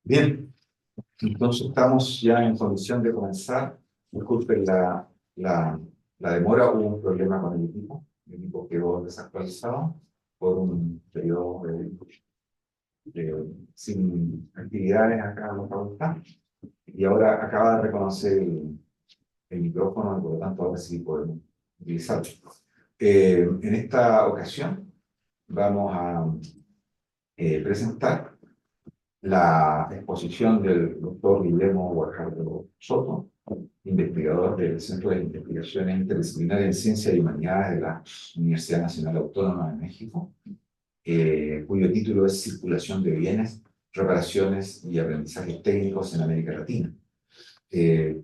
Bien, entonces estamos ya en condición de comenzar. Disculpen la, la demora, hubo un problema con el equipo quedó desactualizado por un periodo sin actividades acá en la facultad y ahora acaba de reconocer el micrófono y por lo tanto ahora sí podemos utilizarlo. En esta ocasión vamos a presentar la exposición del doctor Guillermo Guajardo Soto, investigador del Centro de Investigaciones Interdisciplinarias en Ciencias y Humanidades de la Universidad Nacional Autónoma de México, cuyo título es Circulación de Bienes, Reparaciones y Aprendizajes Técnicos en América Latina,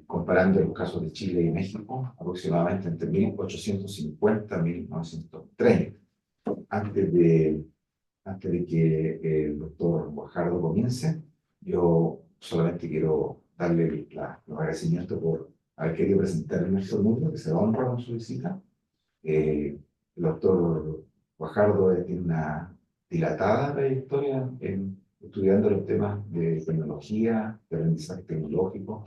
comparando los casos de Chile y México aproximadamente entre 1850 y 1930. Antes de que el doctor Guajardo comience, yo solamente quiero darle los agradecimientos por haber querido presentar en nuestro mundo, que se honra con su visita. El doctor Guajardo tiene una dilatada trayectoria estudiando los temas de tecnología, de aprendizaje tecnológico,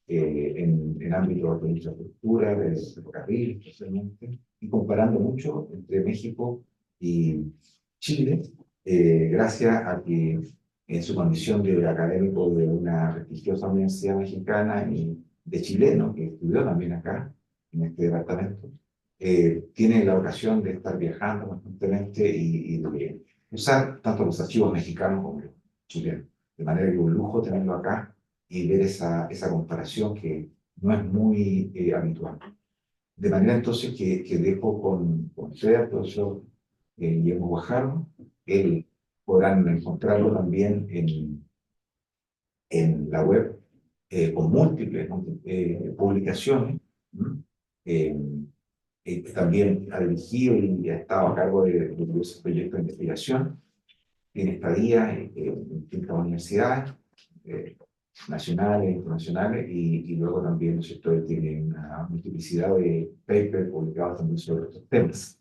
en ámbitos de infraestructura, de ferrocarril, especialmente, y comparando mucho entre México y Chile, gracias a que en su condición de académico de una prestigiosa universidad mexicana y de chileno, que estudió también acá, en este departamento, tiene la ocasión de estar viajando constantemente y de usar tanto los archivos mexicanos como los chilenos. De manera que es un lujo tenerlo acá y ver esa comparación que no es muy habitual. De manera entonces que dejo con usted al profesor Guillermo Guajardo. Él podrán encontrarlo también en la web con múltiples publicaciones. ¿M? También ha dirigido y ha estado a cargo de diversos proyectos de investigación. Tiene estadías en distintas universidades nacionales e internacionales y luego también, ¿no es cierto?, él tiene una multiplicidad de papers publicados también sobre estos temas.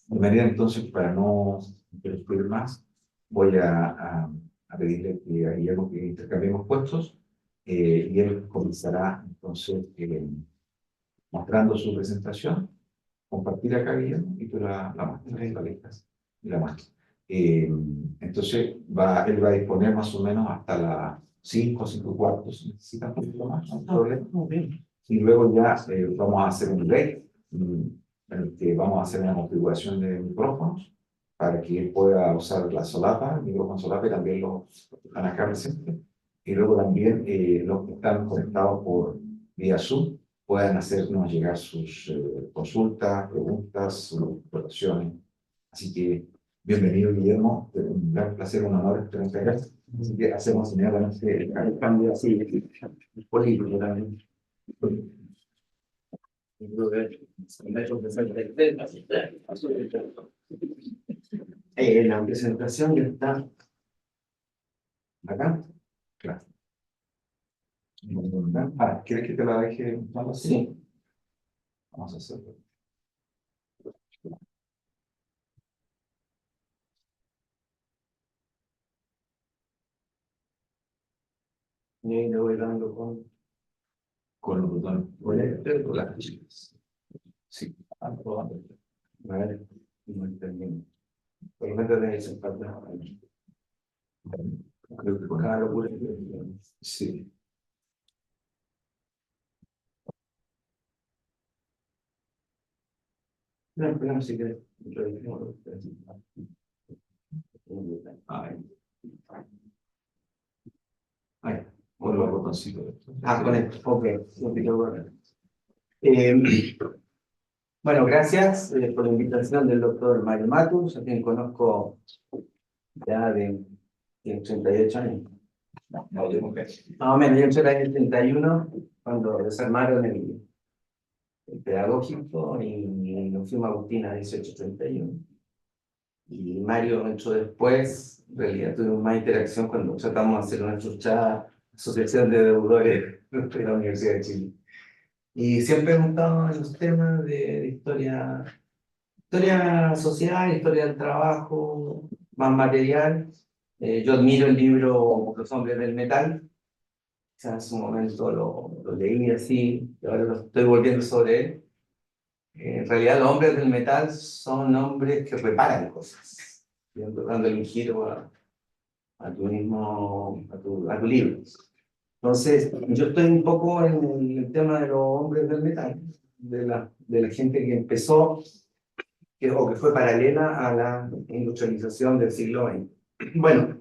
De manera entonces, para no interrumpir más, voy a pedirle que a Guillermo que intercambiemos puestos y él comenzará entonces mostrando su presentación, compartir acá, Guillermo, y tú la muestras y la lees y la muestras. Entonces, él va a disponer más o menos hasta las 5 y necesita un poquito más, no hay problema. Y luego ya vamos a hacer un break, en el que vamos a hacer una configuración de micrófonos para que él pueda usar la solapa, el micrófono solapa, y también los que están acá presentes. Y luego también los que están conectados por vía Zoom puedan hacernos llegar sus consultas, preguntas, sus observaciones. Así que, bienvenido, Guillermo. Un gran placer, un honor tenerte acá. Así que hacemos inmediatamente el cambio así, político también. La presentación ya está acá. Claro. ¿Quieres que te la deje? Sí. Vamos a hacerlo. Y ahí le voy dando con los botones. Voy a hacer las chicas. Sí, aprobando. A ver, no entendí. Por lo menos de esa parte. Creo que con cada locura. Sí. No, si quieres. Ahí, con los botoncitos. Con esto, ok. Bueno, gracias por la invitación del doctor Mario Matus, a quien conozco ya de 88 años. No, más o menos, yo entré en el año 31, cuando desarmaron el pedagógico y nos fuimos a Agustina a 1831. Y Mario entró después, en realidad tuvimos más interacción cuando tratamos de hacer una chuchada asociación de deudores de la Universidad de Chile. Y siempre hemos estado en los temas de historia social, historia del trabajo, más material. Yo admiro el libro Los hombres del metal. O sea, en su momento lo leí así, y ahora lo estoy volviendo sobre él. En realidad, los hombres del metal son hombres que reparan cosas, dándole un giro a tu mismo, a tu libro. Entonces, yo estoy un poco en el tema de los hombres del metal, de la gente que empezó o que fue paralela a la industrialización del siglo XX. Bueno,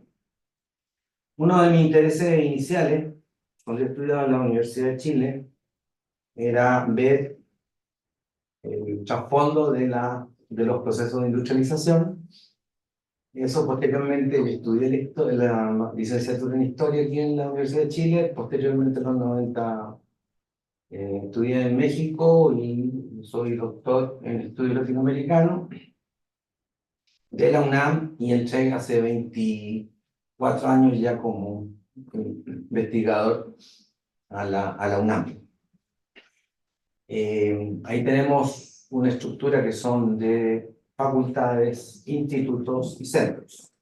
uno de mis intereses iniciales, cuando yo estudiaba en la Universidad de Chile, era ver el trasfondo de los procesos de industrialización. Eso posteriormente yo estudié la licenciatura en Historia aquí en la Universidad de Chile, posteriormente en los 90 estudié en México y soy doctor en estudio latinoamericano de la UNAM y entré hace 24 años ya como investigador a la UNAM. Ahí tenemos una estructura que son de facultades, institutos y centros.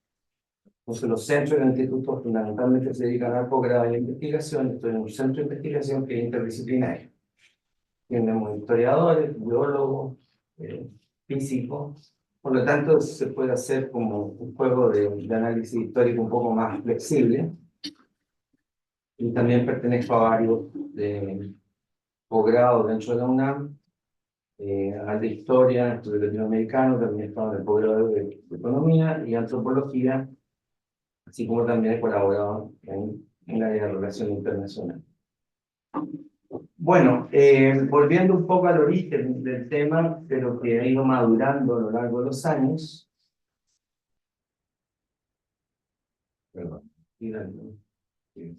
Entonces los centros y los institutos fundamentalmente se dedican al posgrado y a la investigación. Estoy en un centro de investigación que es interdisciplinario. Tenemos historiadores, biólogos, físicos. Por lo tanto, se puede hacer como un juego de análisis histórico un poco más flexible. Y también pertenezco a varios posgrados dentro de la UNAM, al de Historia, Estudio Latinoamericano, también he estado en el posgrado de Economía y Antropología, así como también he colaborado en la relación internacional. Bueno, volviendo un poco al origen del tema, pero que ha ido madurando a lo largo de los años. Perdón. Sí.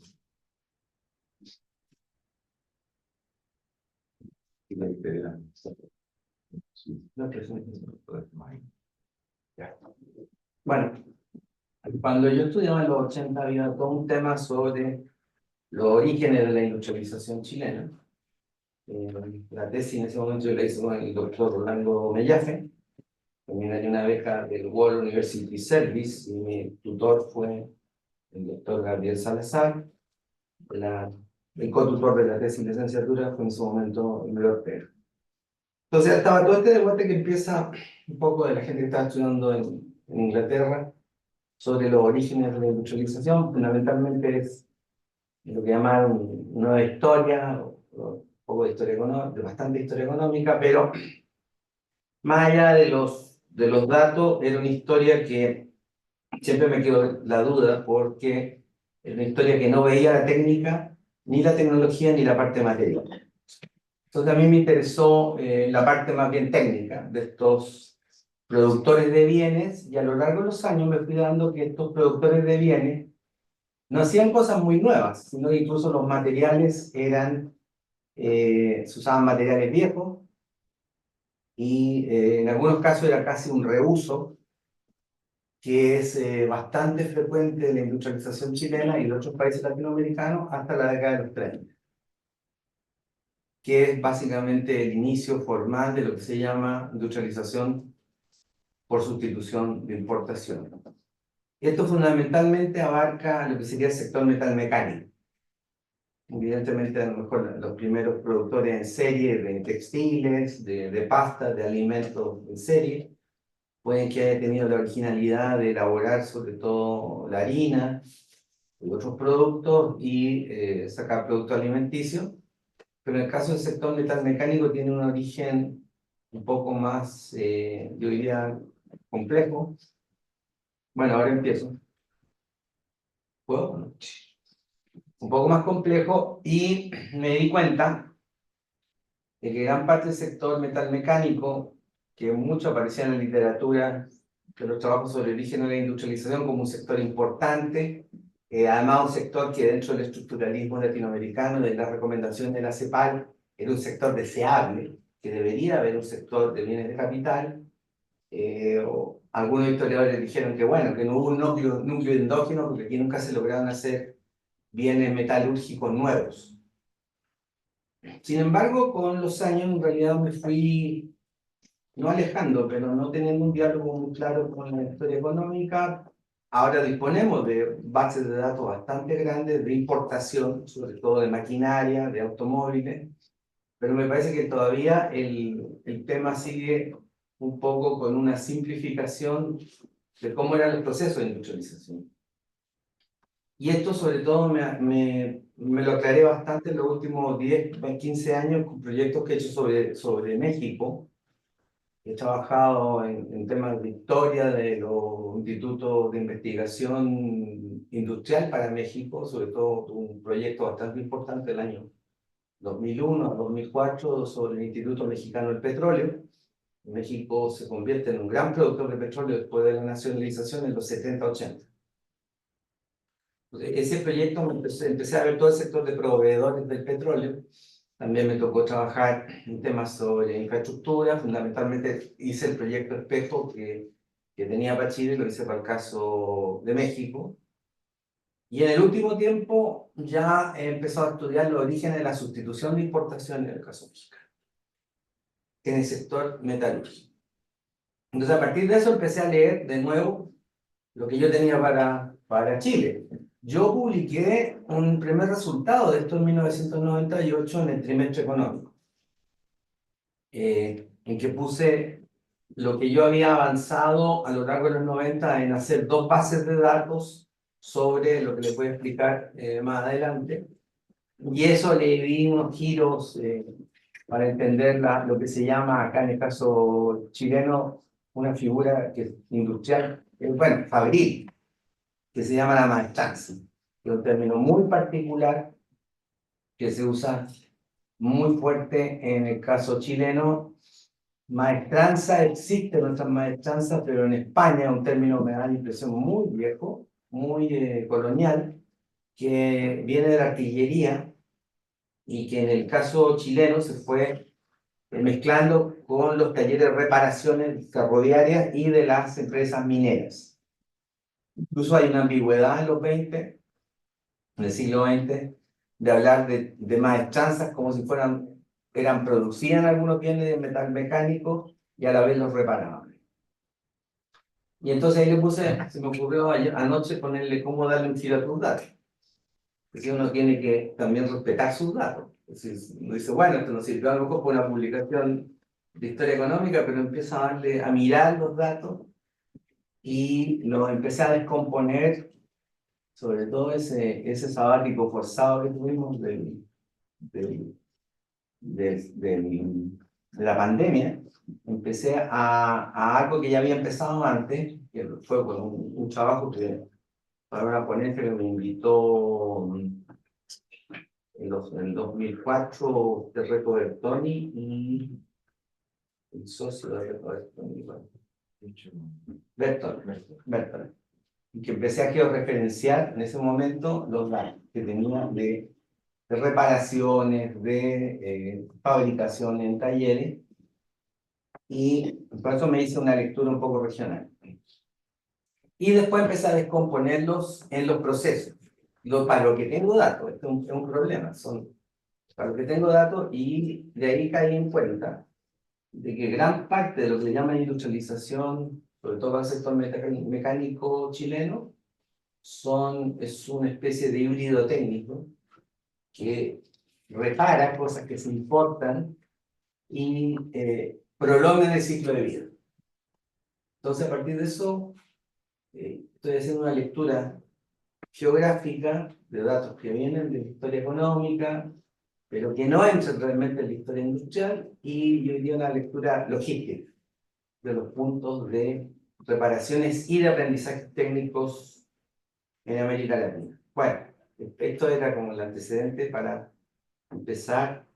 No, ya. Bueno, cuando yo estudiaba en los 80 había todo un tema sobre los orígenes de la industrialización chilena. La tesis en ese momento yo la hice con el doctor Rolando Mellafe. También hay una beca del World University Service y mi tutor fue el doctor Gabriel Salazar. El cotutor de la tesis de licenciatura fue en su momento Luis Ortega. Entonces estaba todo este debate que empieza un poco de la gente que estaba estudiando en Inglaterra sobre los orígenes de la industrialización. Fundamentalmente es lo que llamaron nueva historia, un poco de historia económica, de bastante historia económica, pero más allá de los datos, era una historia que siempre me quedó la duda porque es una historia que no veía la técnica, ni la tecnología, ni la parte material. Entonces a mí me interesó la parte más bien técnica de estos productores de bienes y a lo largo de los años me fui dando que estos productores de bienes no hacían cosas muy nuevas, sino que incluso los materiales eran, se usaban materiales viejos y en algunos casos era casi un reuso, que es bastante frecuente en la industrialización chilena y de otros países latinoamericanos hasta la década de los 30, que es básicamente el inicio formal de lo que se llama industrialización por sustitución de importación. Esto fundamentalmente abarca lo que sería el sector metalmecánico. Evidentemente, a lo mejor los primeros productores en serie de textiles, de pastas, de alimentos en serie, pueden que haya tenido la originalidad de elaborar sobre todo la harina y otros productos y sacar productos alimenticios. Pero en el caso del sector metalmecánico tiene un origen un poco más, yo diría, complejo. Bueno, ahora empiezo. ¿Puedo? No. Un poco más complejo y me di cuenta de que gran parte del sector metalmecánico, que mucho aparecía en la literatura de los trabajos sobre el origen de la industrialización como un sector importante, además un sector que dentro del estructuralismo latinoamericano, de la recomendación de la CEPAL, era un sector deseable, que debería haber un sector de bienes de capital. Algunos historiadores dijeron que bueno, que no hubo un núcleo endógeno porque aquí nunca se lograron hacer bienes metalúrgicos nuevos. Sin embargo, con los años en realidad me fui no alejando, pero no teniendo un diálogo muy claro con la historia económica, ahora disponemos de bases de datos bastante grandes de importación, sobre todo de maquinaria, de automóviles, pero me parece que todavía el tema sigue un poco con una simplificación de cómo eran los procesos de industrialización. Y esto sobre todo me lo aclaré bastante en los últimos 10, 15 años con proyectos que he hecho sobre México. He trabajado en temas de historia de los institutos de investigación industrial para México, sobre todo un proyecto bastante importante del año 2001 a 2004 sobre el Instituto Mexicano del Petróleo. México se convierte en un gran productor de petróleo después de la nacionalización en los 70-80. Ese proyecto empecé a ver todo el sector de proveedores del petróleo. También me tocó trabajar en temas sobre infraestructura. Fundamentalmente hice el proyecto Espejo que tenía para Chile, lo hice para el caso de México. Y en el último tiempo ya he empezado a estudiar los orígenes de la sustitución de importaciones en el caso mexicano, en el sector metalúrgico. Entonces, a partir de eso empecé a leer de nuevo lo que yo tenía para Chile. Yo publiqué un primer resultado de esto en 1998 en el trimestre económico, en que puse lo que yo había avanzado a lo largo de los 90 en hacer 2 bases de datos sobre lo que les voy a explicar más adelante. Y eso le di unos giros para entender lo que se llama acá en el caso chileno una figura que es industrial, bueno, fabril, que se llama la maestranza, que es un término muy particular que se usa muy fuerte en el caso chileno. Maestranza existe, nuestras maestranzas, pero en España es un término, me da la impresión, muy viejo, muy colonial, que viene de la artillería y que en el caso chileno se fue mezclando con los talleres de reparaciones ferroviarias y de las empresas mineras. Incluso hay una ambigüedad en los 20, en el siglo XX, de hablar de maestranzas como si eran producidas algunos bienes de metal mecánico y a la vez los reparaban. Y entonces ahí se me ocurrió anoche ponerle cómo darle un giro a tus datos. Es decir, uno tiene que también respetar sus datos. Es decir, uno dice, bueno, esto nos sirvió a lo mejor por una publicación de historia económica, pero empieza a mirar los datos y los empecé a descomponer, sobre todo ese sabático forzado que tuvimos de la pandemia. Empecé a algo que ya había empezado antes, que fue con un trabajo para una ponencia que me invitó en 2004 de Reto Bertoni y el socio de Reto Bertoni, Bertoni. Y que empecé a georreferenciar en ese momento los datos que tenía de reparaciones, de fabricación en talleres, y por eso me hice una lectura un poco regional. Y después empecé a descomponerlos en los procesos. Para lo que tengo datos, esto es un problema, para lo que tengo datos, y de ahí caí en cuenta de que gran parte de lo que le llaman industrialización, sobre todo para el sector mecánico chileno, es una especie de híbrido técnico que repara cosas que se importan y prolongan el ciclo de vida. Entonces, a partir de eso, estoy haciendo una lectura geográfica de datos que vienen de la historia económica, pero que no entran realmente en la historia industrial, y yo diría una lectura logística de los puntos de reparaciones y de aprendizajes técnicos en América Latina. Bueno, esto era como el antecedente para empezar,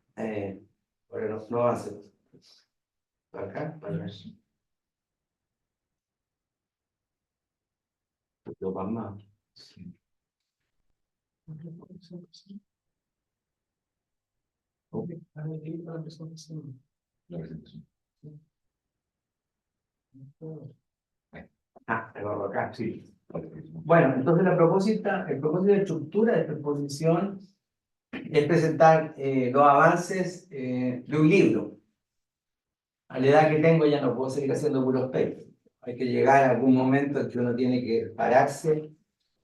ahora no avancemos. Para acá, para allá. Lo más. Acá, sí. Bueno, entonces el propósito de estructura de esta exposición es presentar los avances de un libro. A la edad que tengo ya no puedo seguir haciendo puros papers. Hay que llegar a algún momento en que uno tiene que pararse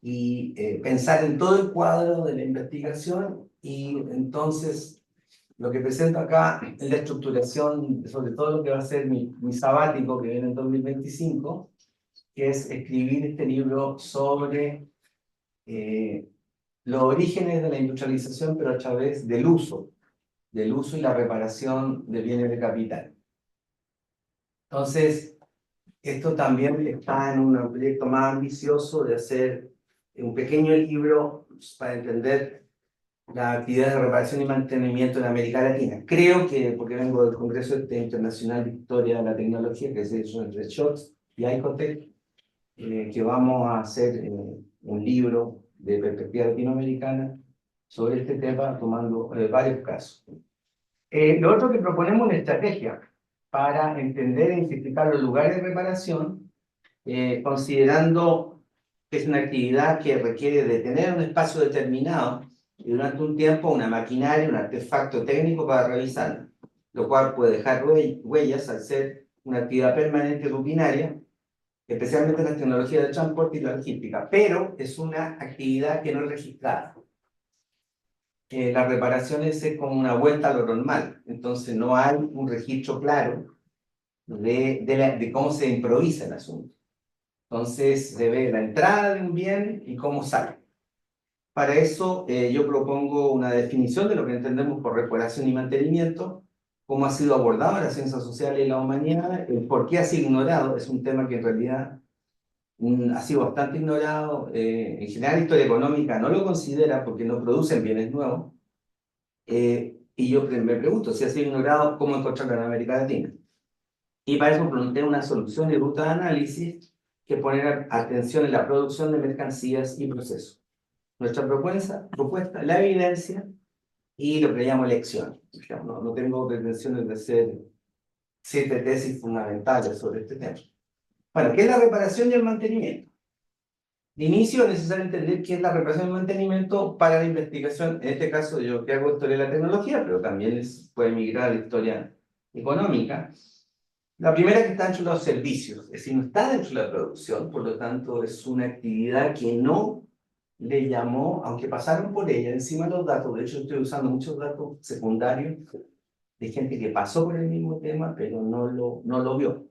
y pensar en todo el cuadro de la investigación, y entonces lo que presento acá es la estructuración, sobre todo lo que va a ser mi sabático que viene en 2025, que es escribir este libro sobre los orígenes de la industrialización, pero a través del uso y la reparación de bienes de capital. Entonces, esto también está en un proyecto más ambicioso de hacer un pequeño libro para entender la actividad de reparación y mantenimiento en América Latina. Creo que, porque vengo del Congreso Internacional de Historia de la Tecnología, que se hizo entre Shots y Icotec, que vamos a hacer un libro de perspectiva latinoamericana sobre este tema, tomando varios casos. Lo otro que proponemos es una estrategia para entender e identificar los lugares de reparación, considerando que es una actividad que requiere de tener un espacio determinado y durante un tiempo una maquinaria, un artefacto técnico para revisarlo, lo cual puede dejar huellas al ser una actividad permanente y rutinaria, especialmente en las tecnologías de transporte y la logística, pero es una actividad que no es registrada. La reparación es como una vuelta a lo normal, entonces no hay un registro claro de cómo se improvisa el asunto. Entonces se ve la entrada de un bien y cómo sale. Para eso yo propongo una definición de lo que entendemos por reparación y mantenimiento, cómo ha sido abordado en las ciencias sociales y la humanidad, el por qué ha sido ignorado, es un tema que en realidad ha sido bastante ignorado. En general, la historia económica no lo considera porque no producen bienes nuevos. Y yo me pregunto, si ha sido ignorado, ¿cómo encontrarlo en América Latina? Y para eso planteé una solución y ruta de análisis que poner atención en la producción de mercancías y procesos. Nuestra propuesta, la evidencia y lo que llamo lección. No tengo pretensiones de hacer 7 tesis fundamentales sobre este tema. Bueno, ¿qué es la reparación y el mantenimiento? De inicio es necesario entender qué es la reparación y el mantenimiento para la investigación. En este caso, yo que hago historia de la tecnología, pero también puede migrar a la historia económica. La primera que está dentro de los servicios, es decir, no está dentro de la producción, por lo tanto es una actividad que no le llamó, aunque pasaron por ella, encima de los datos. De hecho, estoy usando muchos datos secundarios de gente que pasó por el mismo tema, pero no lo vio.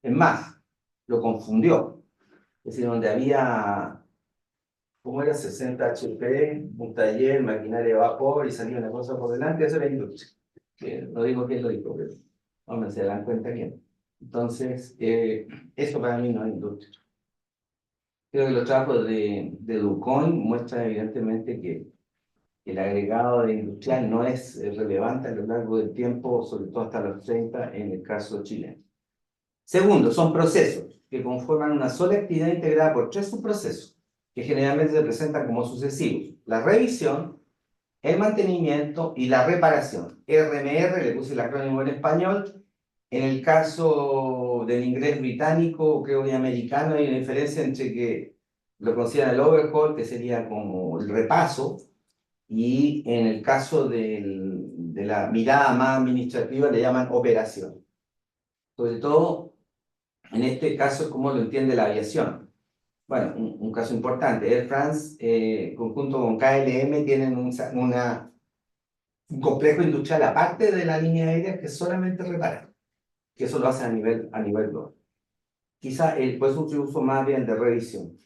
Es más, lo confundió. Es decir, donde había, ¿cómo era? 60 HP, un taller, maquinaria de vapor y salía una cosa por delante, eso era industria. No digo quién lo dijo, pero hombre, se dan cuenta quién. Entonces, eso para mí no es industria. Creo que los trabajos de Ducón muestran evidentemente que el agregado de industrial no es relevante a lo largo del tiempo, sobre todo hasta los 30 en el caso chileno. Segundo, son procesos que conforman una sola actividad integrada por 3 subprocesos, que generalmente se presentan como sucesivos: la revisión, el mantenimiento y la reparación. RMR, le puse el acrónimo en español. En el caso del inglés británico, creo que americano, hay una diferencia entre que lo consideran el overhaul, que sería como el repaso, y en el caso de la mirada más administrativa le llaman operación. Sobre todo, en este caso es como lo entiende la aviación. Bueno, un caso importante, Air France, conjunto con KLM, tienen un complejo industrial aparte de la línea aérea que solamente repara, que eso lo hacen a nivel global. Quizá pues un uso más bien de revisión.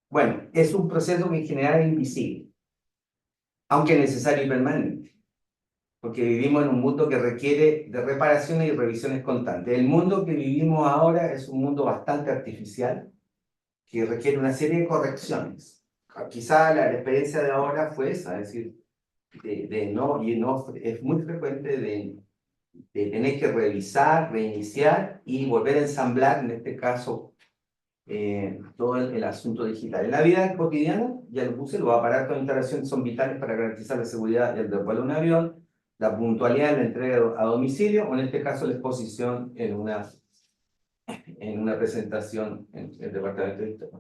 Bueno, es un proceso que en general es invisible, aunque necesario y permanente, porque vivimos en un mundo que requiere de reparaciones y revisiones constantes. El mundo que vivimos ahora es un mundo bastante artificial, que requiere una serie de correcciones. Quizá la experiencia de ahora fue esa, es decir, es muy frecuente de tener que revisar, reiniciar y volver a ensamblar, en este caso, todo el asunto digital. En la vida cotidiana, ya lo puse, los aparatos de instalación son vitales para garantizar la seguridad del vuelo de un avión, la puntualidad en la entrega a domicilio, o en este caso la exposición en una presentación en el departamento de historia.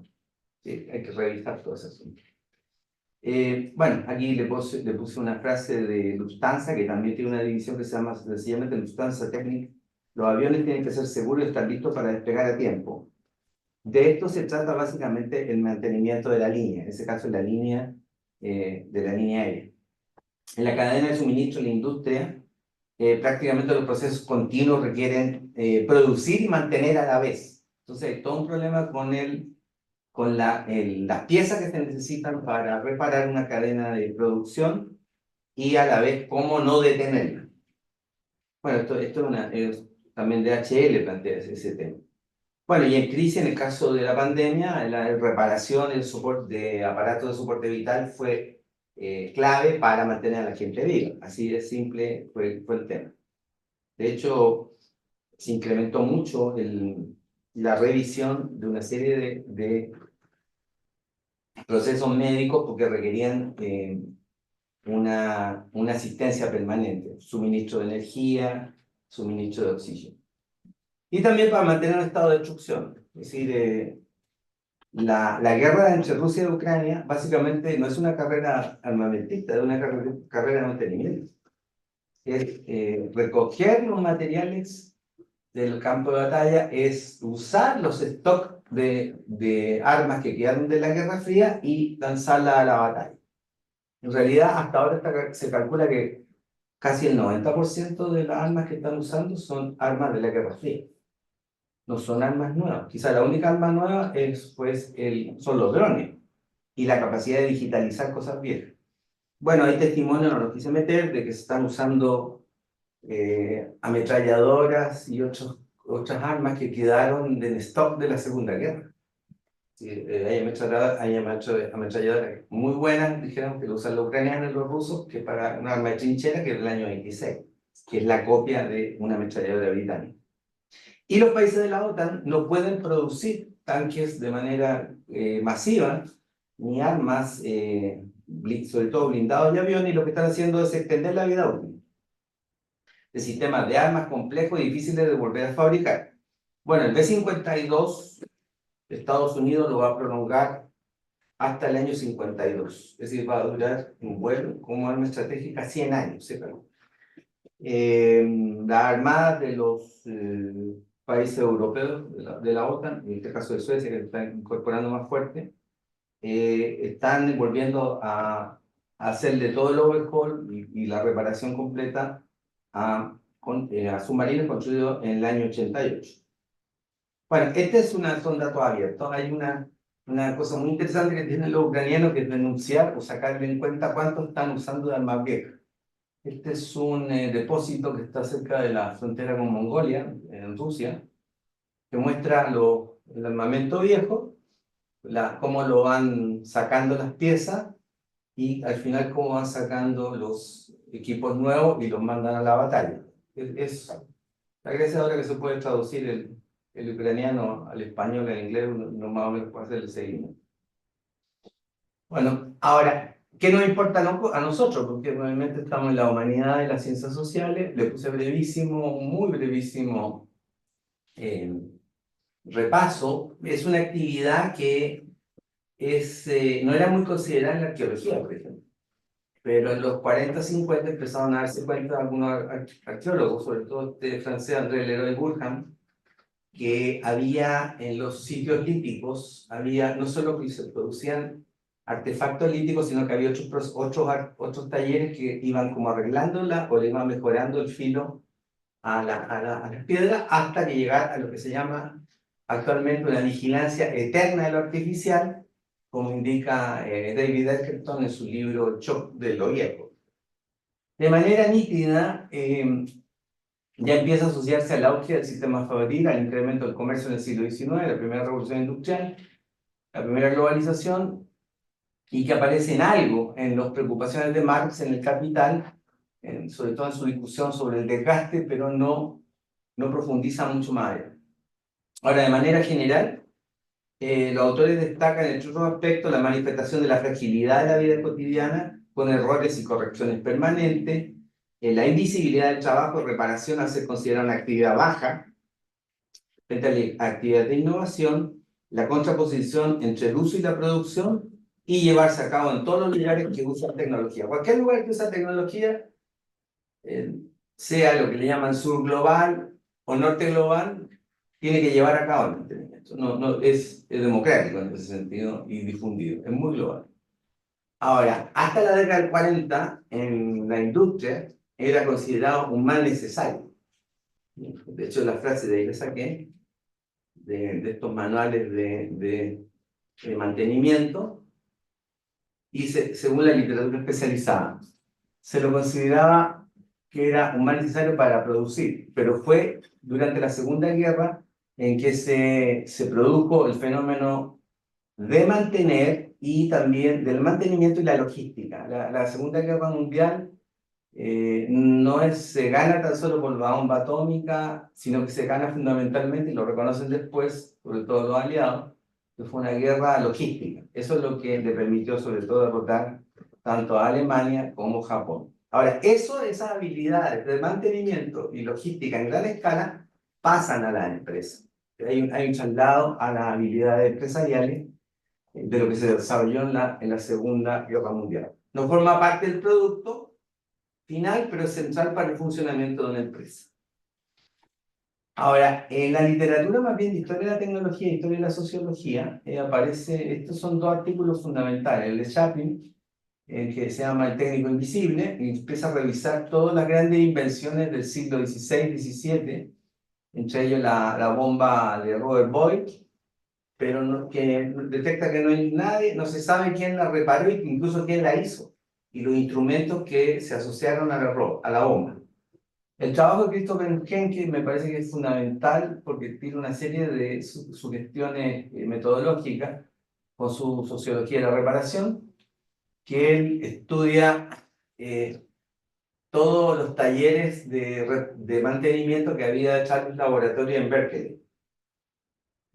Sí, hay que revisar todo ese asunto. Bueno, aquí le puse una frase de Lufthansa, que también tiene una división que se llama sencillamente Lufthansa Technik Los aviones tienen que ser seguros y estar listos para despegar a tiempo. De esto se trata básicamente el mantenimiento de la línea, en ese caso la línea de la línea aérea. En la cadena de suministro de la industria, prácticamente los procesos continuos requieren producir y mantener a la vez. Entonces hay todo un problema con las piezas que se necesitan para reparar una cadena de producción y a la vez cómo no detenerla. Bueno, esto es también DHL plantea ese tema. Bueno, y en crisis, en el caso de la pandemia, la reparación, el soporte de aparatos de soporte vital fue clave para mantener a la gente viva. Así de simple fue el tema. De hecho, se incrementó mucho la revisión de una serie de procesos médicos porque requerían una asistencia permanente, suministro de energía, suministro de oxígeno. Y también para mantener un estado de destrucción. Es decir, la guerra entre Rusia y Ucrania básicamente no es una carrera armamentista, es una carrera de mantenimiento. Es recoger los materiales del campo de batalla, es usar los stocks de armas que quedaron de la Guerra Fría y lanzarla a la batalla. En realidad, hasta ahora se calcula que casi el 90% de las armas que están usando son armas de la Guerra Fría. No son armas nuevas. Quizá la única arma nueva son los drones y la capacidad de digitalizar cosas viejas. Bueno, hay testimonios, no los quise meter, de que se están usando ametralladoras y otras armas que quedaron del stock de la Segunda Guerra. Sí, hay ametralladoras muy buenas, dijeron que lo usan los ucranianos y los rusos, que para un arma de trinchera que es del año 26, que es la copia de una ametralladora británica. Y los países de la OTAN no pueden producir tanques de manera masiva, ni armas, sobre todo blindados y aviones, y lo que están haciendo es extender la vida útil de sistemas de armas complejos y difíciles de volver a fabricar. Bueno, el B-52, Estados Unidos lo va a prolongar hasta el año 52, es decir, va a durar un vuelo como arma estratégica 100 años. ¿Sí? Las armadas de los países europeos de la OTAN, en este caso de Suecia, que está incorporando más fuerte, están volviendo a hacerle todo el overhaul y la reparación completa a submarinos construidos en el año 88. Bueno, son datos abiertos. Hay una cosa muy interesante que tienen los ucranianos, que es denunciar o sacarle en cuenta cuánto están usando de armas viejas. Este es un depósito que está cerca de la frontera con Mongolia, en Rusia, que muestra el armamento viejo, cómo lo van sacando las piezas y al final cómo van sacando los equipos nuevos y los mandan a la batalla. La gracia ahora que se puede traducir el ucraniano al español, al inglés, no más o menos puede hacer el seguimiento. Bueno, ahora, ¿qué nos importa a nosotros? Porque realmente estamos en la humanidad y las ciencias sociales. Le puse muy brevísimo repaso. Es una actividad que no era muy considerada en la arqueología, por ejemplo. Pero en los 40-50 empezaron a darse cuenta algunos arqueólogos, sobre todo este francés André Leroy-Burham, que había en los sitios líticos, no solo que se producían artefactos líticos, sino que había otros talleres que iban como arreglándola o le iban mejorando el filo a las piedras hasta que llegar a lo que se llama actualmente una vigilancia eterna de lo artificial, como indica David Edgerton en su libro El shock de lo viejo. De manera nítida, ya empieza a asociarse al auge del sistema fabril, al incremento del comercio en el siglo XIX, la primera revolución industrial, la primera globalización, y que aparece en algo en las preocupaciones de Marx en el Capital, sobre todo en su discusión sobre el desgaste, pero no profundiza mucho más allá. Ahora, de manera general, los autores destacan, entre otros aspectos, la manifestación de la fragilidad de la vida cotidiana, con errores y correcciones permanentes, la invisibilidad del trabajo y reparación al ser considerada una actividad baja, frente a la actividad de innovación, la contraposición entre el uso y la producción, y llevarse a cabo en todos los lugares que usan tecnología. Cualquier lugar que usa tecnología, sea lo que le llaman sur global, o norte global tiene que llevar a cabo el mantenimiento. No, es democrático en ese sentido y difundido, es muy global. Ahora, hasta la década del 40, en la industria, era considerado un mal necesario. De hecho, la frase de ahí la saqué, de estos manuales de mantenimiento, y según la literatura especializada, se lo consideraba que era un mal necesario para producir, pero fue durante la Segunda Guerra en que se produjo el fenómeno de mantener y también del mantenimiento y la logística. La Segunda Guerra Mundial no se gana tan solo por la bomba atómica, sino que se gana fundamentalmente, y lo reconocen después, sobre todo los aliados, que fue una guerra logística. Eso es lo que le permitió sobre todo derrotar tanto a Alemania como a Japón. Ahora, esas habilidades de mantenimiento y logística en gran escala pasan a la empresa. Hay un traslado a las habilidades empresariales de lo que se desarrolló en la Segunda Guerra Mundial. No forma parte del producto final, pero es central para el funcionamiento de una empresa. Ahora, en la literatura más bien de historia de la tecnología y historia de la sociología, estos son dos artículos fundamentales. El de Chaplin, que se llama El técnico invisible, y empieza a revisar todas las grandes invenciones del siglo XVI, XVII, entre ellos la bomba de Robert Boyle, pero que detecta que no hay nadie, no se sabe quién la reparó y incluso quién la hizo, y los instrumentos que se asociaron a la bomba. El trabajo de Christopher Henke me parece que es fundamental porque tiene una serie de sugestiones metodológicas con su sociología de la reparación, que él estudia todos los talleres de mantenimiento que había hecho en un laboratorio en Berkeley.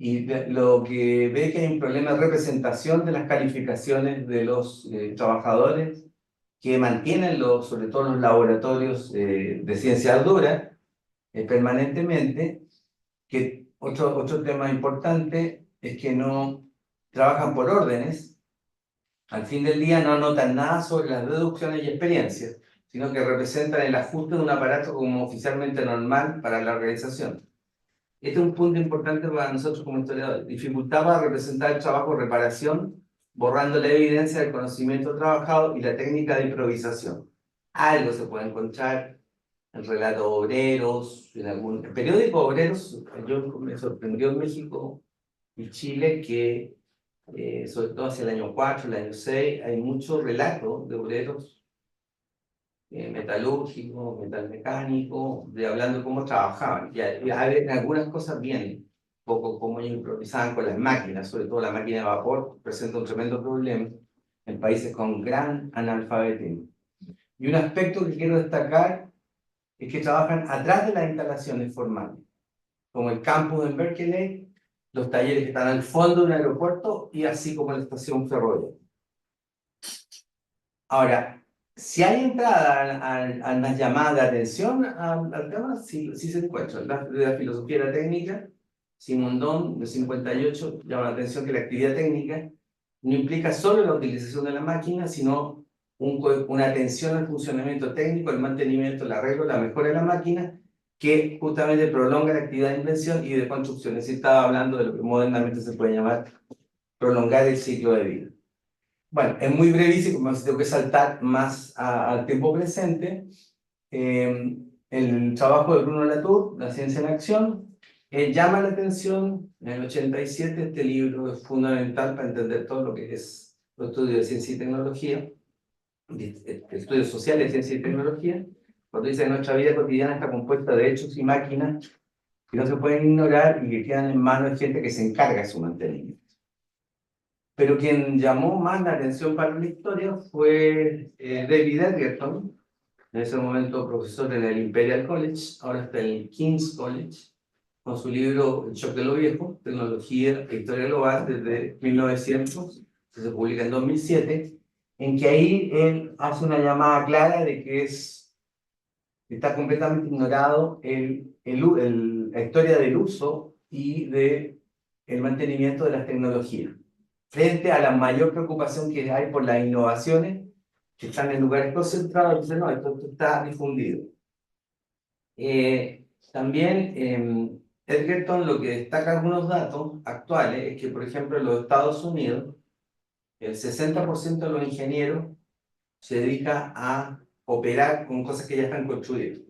Y lo que ve que hay un problema de representación de las calificaciones de los trabajadores que mantienen sobre todo los laboratorios de ciencias duras permanentemente, que otro tema importante es que no trabajan por órdenes, al fin del día no anotan nada sobre las deducciones y experiencias, sino que representan el ajuste de un aparato como oficialmente normal para la organización. Este es un punto importante para nosotros como historiadores. Dificultaba representar el trabajo de reparación, borrando la evidencia del conocimiento trabajado y la técnica de improvisación. Algo se puede encontrar en relatos obreros, en algún periódico obreros. Yo me sorprendió en México y Chile que, sobre todo hacia el año 4, el año 6, hay muchos relatos de obreros metalúrgico, metalmecánico, hablando de cómo trabajaban. Y en algunas cosas bien, poco cómo ellos improvisaban con las máquinas, sobre todo la máquina de vapor, presenta un tremendo problema en países con gran analfabetismo. Y un aspecto que quiero destacar es que trabajan atrás de las instalaciones formales, como el campus en Berkeley, los talleres que están al fondo de un aeropuerto y así como la estación ferroviaria. Ahora, si hay entrada a una llamada de atención al tema, sí se encuentra. De la filosofía de la técnica, Simondon, de 58, llama la atención que la actividad técnica no implica solo la utilización de la máquina, sino una atención al funcionamiento técnico, el mantenimiento, el arreglo, la mejora de la máquina, que justamente prolonga la actividad de invención y de construcción. Es decir, estaba hablando de lo que modernamente se puede llamar prolongar el ciclo de vida. Bueno, es muy brevísimo, como si tengo que saltar más al tiempo presente. El trabajo de Bruno Latour, La ciencia en acción, llama la atención. En el 87 este libro es fundamental para entender todo lo que es los estudios de ciencia y tecnología, estudios sociales de ciencia y tecnología, cuando dice que nuestra vida cotidiana está compuesta de hechos y máquinas que no se pueden ignorar y que quedan en manos de gente que se encarga de su mantenimiento. Pero quien llamó más la atención para la historia fue David Edgerton, en ese momento profesor en el Imperial College, ahora está en el King's College, con su libro El shock de lo viejo, tecnología e historia global desde 1900, que se publica en 2007, en que ahí él hace una llamada clara de que está completamente ignorado la historia del uso y del mantenimiento de las tecnologías, frente a la mayor preocupación que hay por las innovaciones que están en lugares concentrados. Entonces, no, esto está difundido. También Edgerton lo que destaca algunos datos actuales es que, por ejemplo, en los Estados Unidos, el 60% de los ingenieros se dedica a operar con cosas que ya están construidas.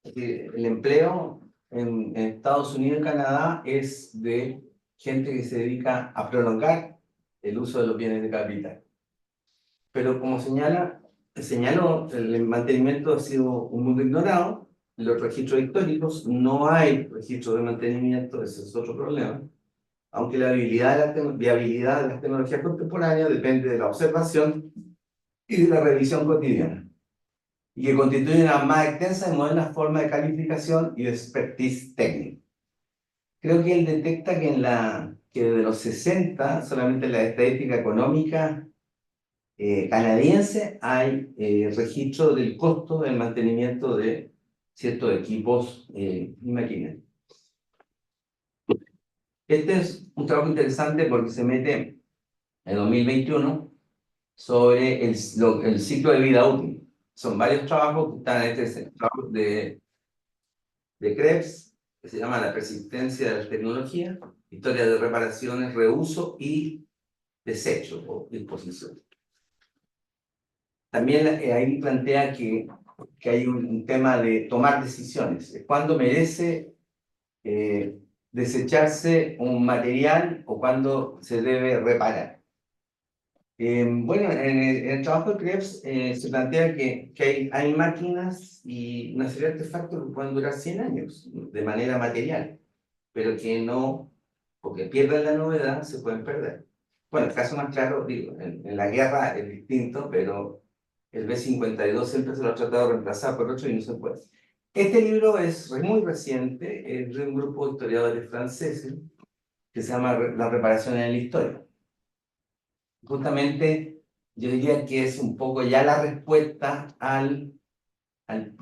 Es decir, el empleo en Estados Unidos y Canadá es de gente que se dedica a prolongar el uso de los bienes de capital. Pero como señaló, el mantenimiento ha sido un mundo ignorado. En los registros históricos no hay registro de mantenimiento, ese es otro problema. Aunque la viabilidad de las tecnologías contemporáneas depende de la observación y de la revisión cotidiana, y que constituye una más extensa y moderna forma de calificación y de expertise técnico. Creo que él detecta que desde los 60, solamente en la estadística económica canadiense, hay registro del costo del mantenimiento de ciertos equipos y máquinas. Este es un trabajo interesante porque se mete en 2021 sobre el ciclo de vida útil. Son varios trabajos que están en este trabajo de Krebs, que se llama La persistencia de la tecnología, historia de reparaciones, reuso y desecho o disposición. También ahí plantea que hay un tema de tomar decisiones. ¿Cuándo merece desecharse un material o cuándo se debe reparar? Bueno, en el trabajo de Krebs se plantea que hay máquinas y una serie de artefactos que pueden durar 100 años de manera material, pero que no, porque pierden la novedad, se pueden perder. Bueno, el caso más claro, digo, en la guerra es distinto, pero el B-52 siempre se lo ha tratado de reemplazar por otro y no se puede. Este libro es muy reciente, es de un grupo de historiadores franceses que se llama La reparación en la historia. Justamente yo diría que es un poco ya la respuesta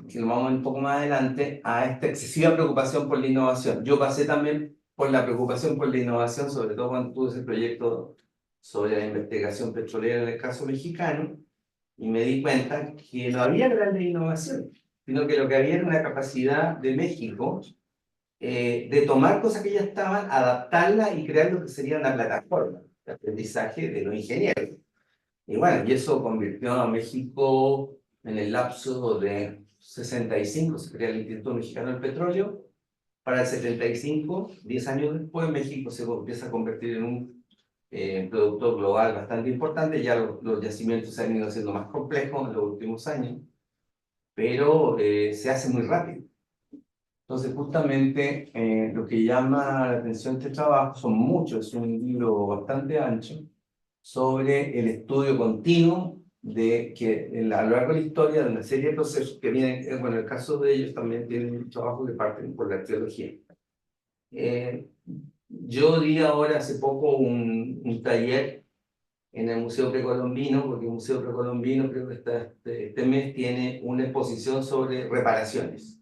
que lo vamos a ver un poco más adelante, a esta excesiva preocupación por la innovación. Yo pasé también por la preocupación por la innovación, sobre todo cuando tuve ese proyecto sobre la investigación petrolera en el caso mexicano, y me di cuenta que no había grandes innovación, sino que lo que había era una capacidad de México de tomar cosas que ya estaban, adaptarlas y crear lo que sería una plataforma de aprendizaje de los ingenieros. Y bueno, y eso convirtió a México en el lapso de 65, se crea el Instituto Mexicano del Petróleo. Para el 75, 10 años después, México se empieza a convertir en un productor global bastante importante. Ya los yacimientos se han ido haciendo más complejos en los últimos años, pero se hace muy rápido. Entonces, justamente lo que llama la atención de este trabajo son muchos, es un libro bastante ancho, sobre el estudio continuo de que a lo largo de la historia de una serie de procesos que vienen, bueno, el caso de ellos también tienen un trabajo que parten por la arqueología. Yo di ahora hace poco un taller en el Museo Precolombino, porque el Museo Precolombino creo que este mes tiene una exposición sobre reparaciones,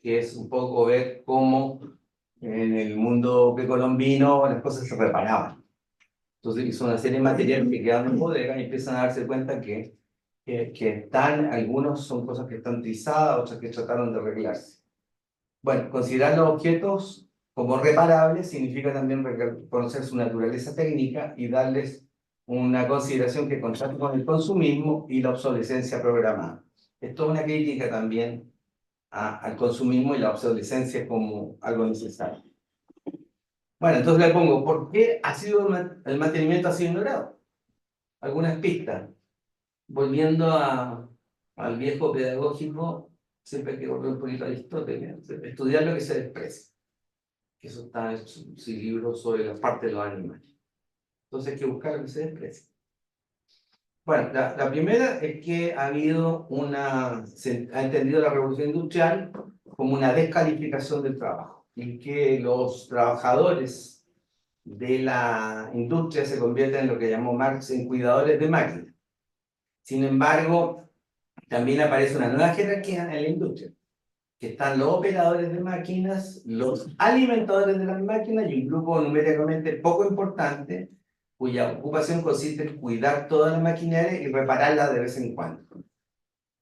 que es un poco ver cómo en el mundo precolombino las cosas se reparaban. Entonces hizo una serie de materiales que quedaron en bodega y empiezan a darse cuenta que algunos son cosas que están utilizadas, otras que trataron de arreglarse. Bueno, considerar los objetos como reparables significa también conocer su naturaleza técnica y darles una consideración que contraste con el consumismo y la obsolescencia programada. Esto es una crítica también al consumismo y la obsolescencia como algo necesario. Bueno, entonces le pongo, ¿por qué el mantenimiento ha sido ignorado? Algunas pistas. Volviendo al viejo pedagógico, siempre hay que volver un poquito a Aristóteles, estudiar lo que se desprecia. Que eso está en su libro sobre la parte de los animales. Entonces hay que buscar lo que se desprecia. Bueno, la primera es que se ha entendido la revolución industrial como una descalificación del trabajo y que los trabajadores de la industria se convierten en lo que llamó Marx en cuidadores de máquinas. Sin embargo, también aparece una nueva jerarquía en la industria, que están los operadores de máquinas, los alimentadores de las máquinas y un grupo numéricamente poco importante cuya ocupación consiste en cuidar toda la maquinaria y repararla de vez en cuando.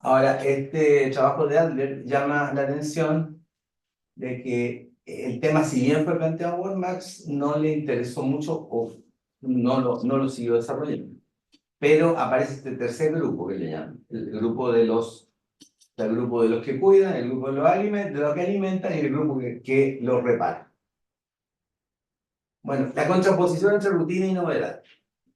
Ahora, este trabajo de Adler llama la atención de que el tema, si bien fue planteado por Marx, no le interesó mucho o no lo siguió desarrollando. Pero aparece este tercer grupo que le llaman, el grupo de los que cuidan, el grupo de los que alimentan y el grupo que los repara. Bueno, la contraposición entre rutina y novedad.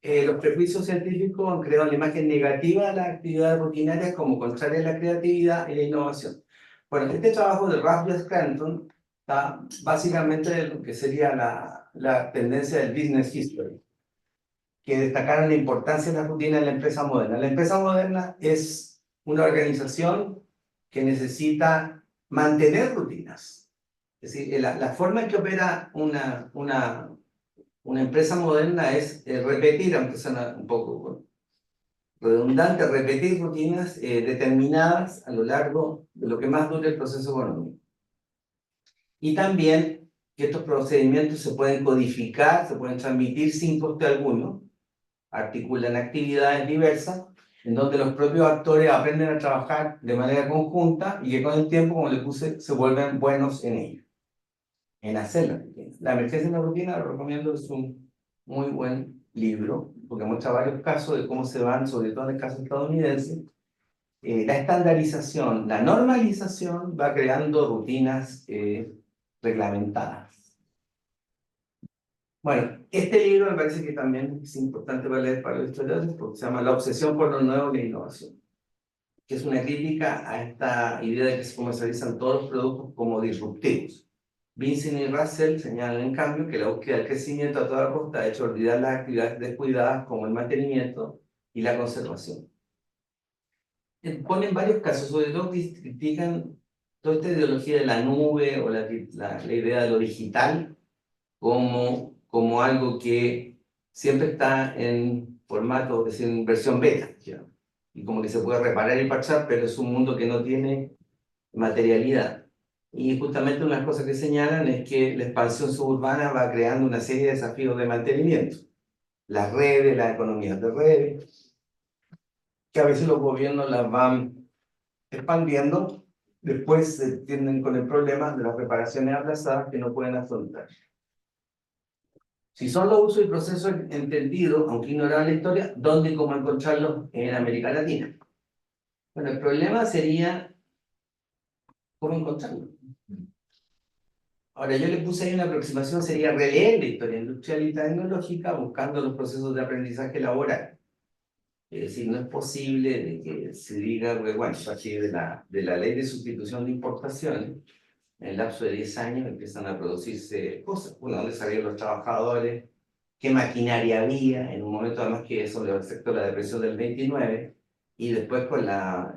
Los prejuicios científicos han creado la imagen negativa de las actividades rutinarias como contraria a la creatividad y la innovación. Bueno, este trabajo de Ralph y Scranton está básicamente de lo que sería la tendencia del business history, que destacaron la importancia de la rutina en la empresa moderna. La empresa moderna es una organización que necesita mantener rutinas. Es decir, la forma en que opera una empresa moderna es repetir, aunque suena un poco redundante, repetir rutinas determinadas a lo largo de lo que más dure el proceso económico. Y también que estos procedimientos se pueden codificar, se pueden transmitir sin coste alguno, articulan actividades diversas, en donde los propios actores aprenden a trabajar de manera conjunta y que con el tiempo, como les puse, se vuelven buenos en ello, en hacer las rutinas. La emergencia en la rutina, lo recomiendo, es un muy buen libro, porque muestra varios casos de cómo se van, sobre todo en el caso estadounidense, la estandarización, la normalización va creando rutinas reglamentadas. Bueno, este libro me parece que también es importante para leer para los historiadores porque se llama La obsesión por lo nuevo y la innovación, que es una crítica a esta idea de que se comercializan todos los productos como disruptivos. Vincent y Russell señalan, en cambio, que la búsqueda del crecimiento a toda costa ha hecho olvidar las actividades descuidadas como el mantenimiento y la conservación. Ponen varios casos, sobre todo critican toda esta ideología de la nube o la idea de lo digital como algo que siempre está en formato, es decir, en versión beta, ¿ya? Y como que se puede reparar y parchar, pero es un mundo que no tiene materialidad. Y justamente una de las cosas que señalan es que la expansión suburbana va creando una serie de desafíos de mantenimiento. Las redes, las economías de redes, que a veces los gobiernos las van expandiendo, después se tienden con el problema de las reparaciones aplazadas que no pueden afrontar. Si son los usos y procesos entendidos, aunque ignoraban la historia, ¿dónde y cómo encontrarlos en América Latina? Bueno, el problema sería cómo encontrarlos. Ahora, yo le puse ahí una aproximación, sería releer la historia industrial y tecnológica buscando los procesos de aprendizaje laboral. Es decir, no es posible de que se diga, bueno, a partir de la ley de sustitución de importaciones, en el lapso de 10 años empiezan a producirse cosas. Bueno, ¿dónde salieron los trabajadores? ¿Qué maquinaria había? En un momento además que eso le afectó la depresión del 29, y después con la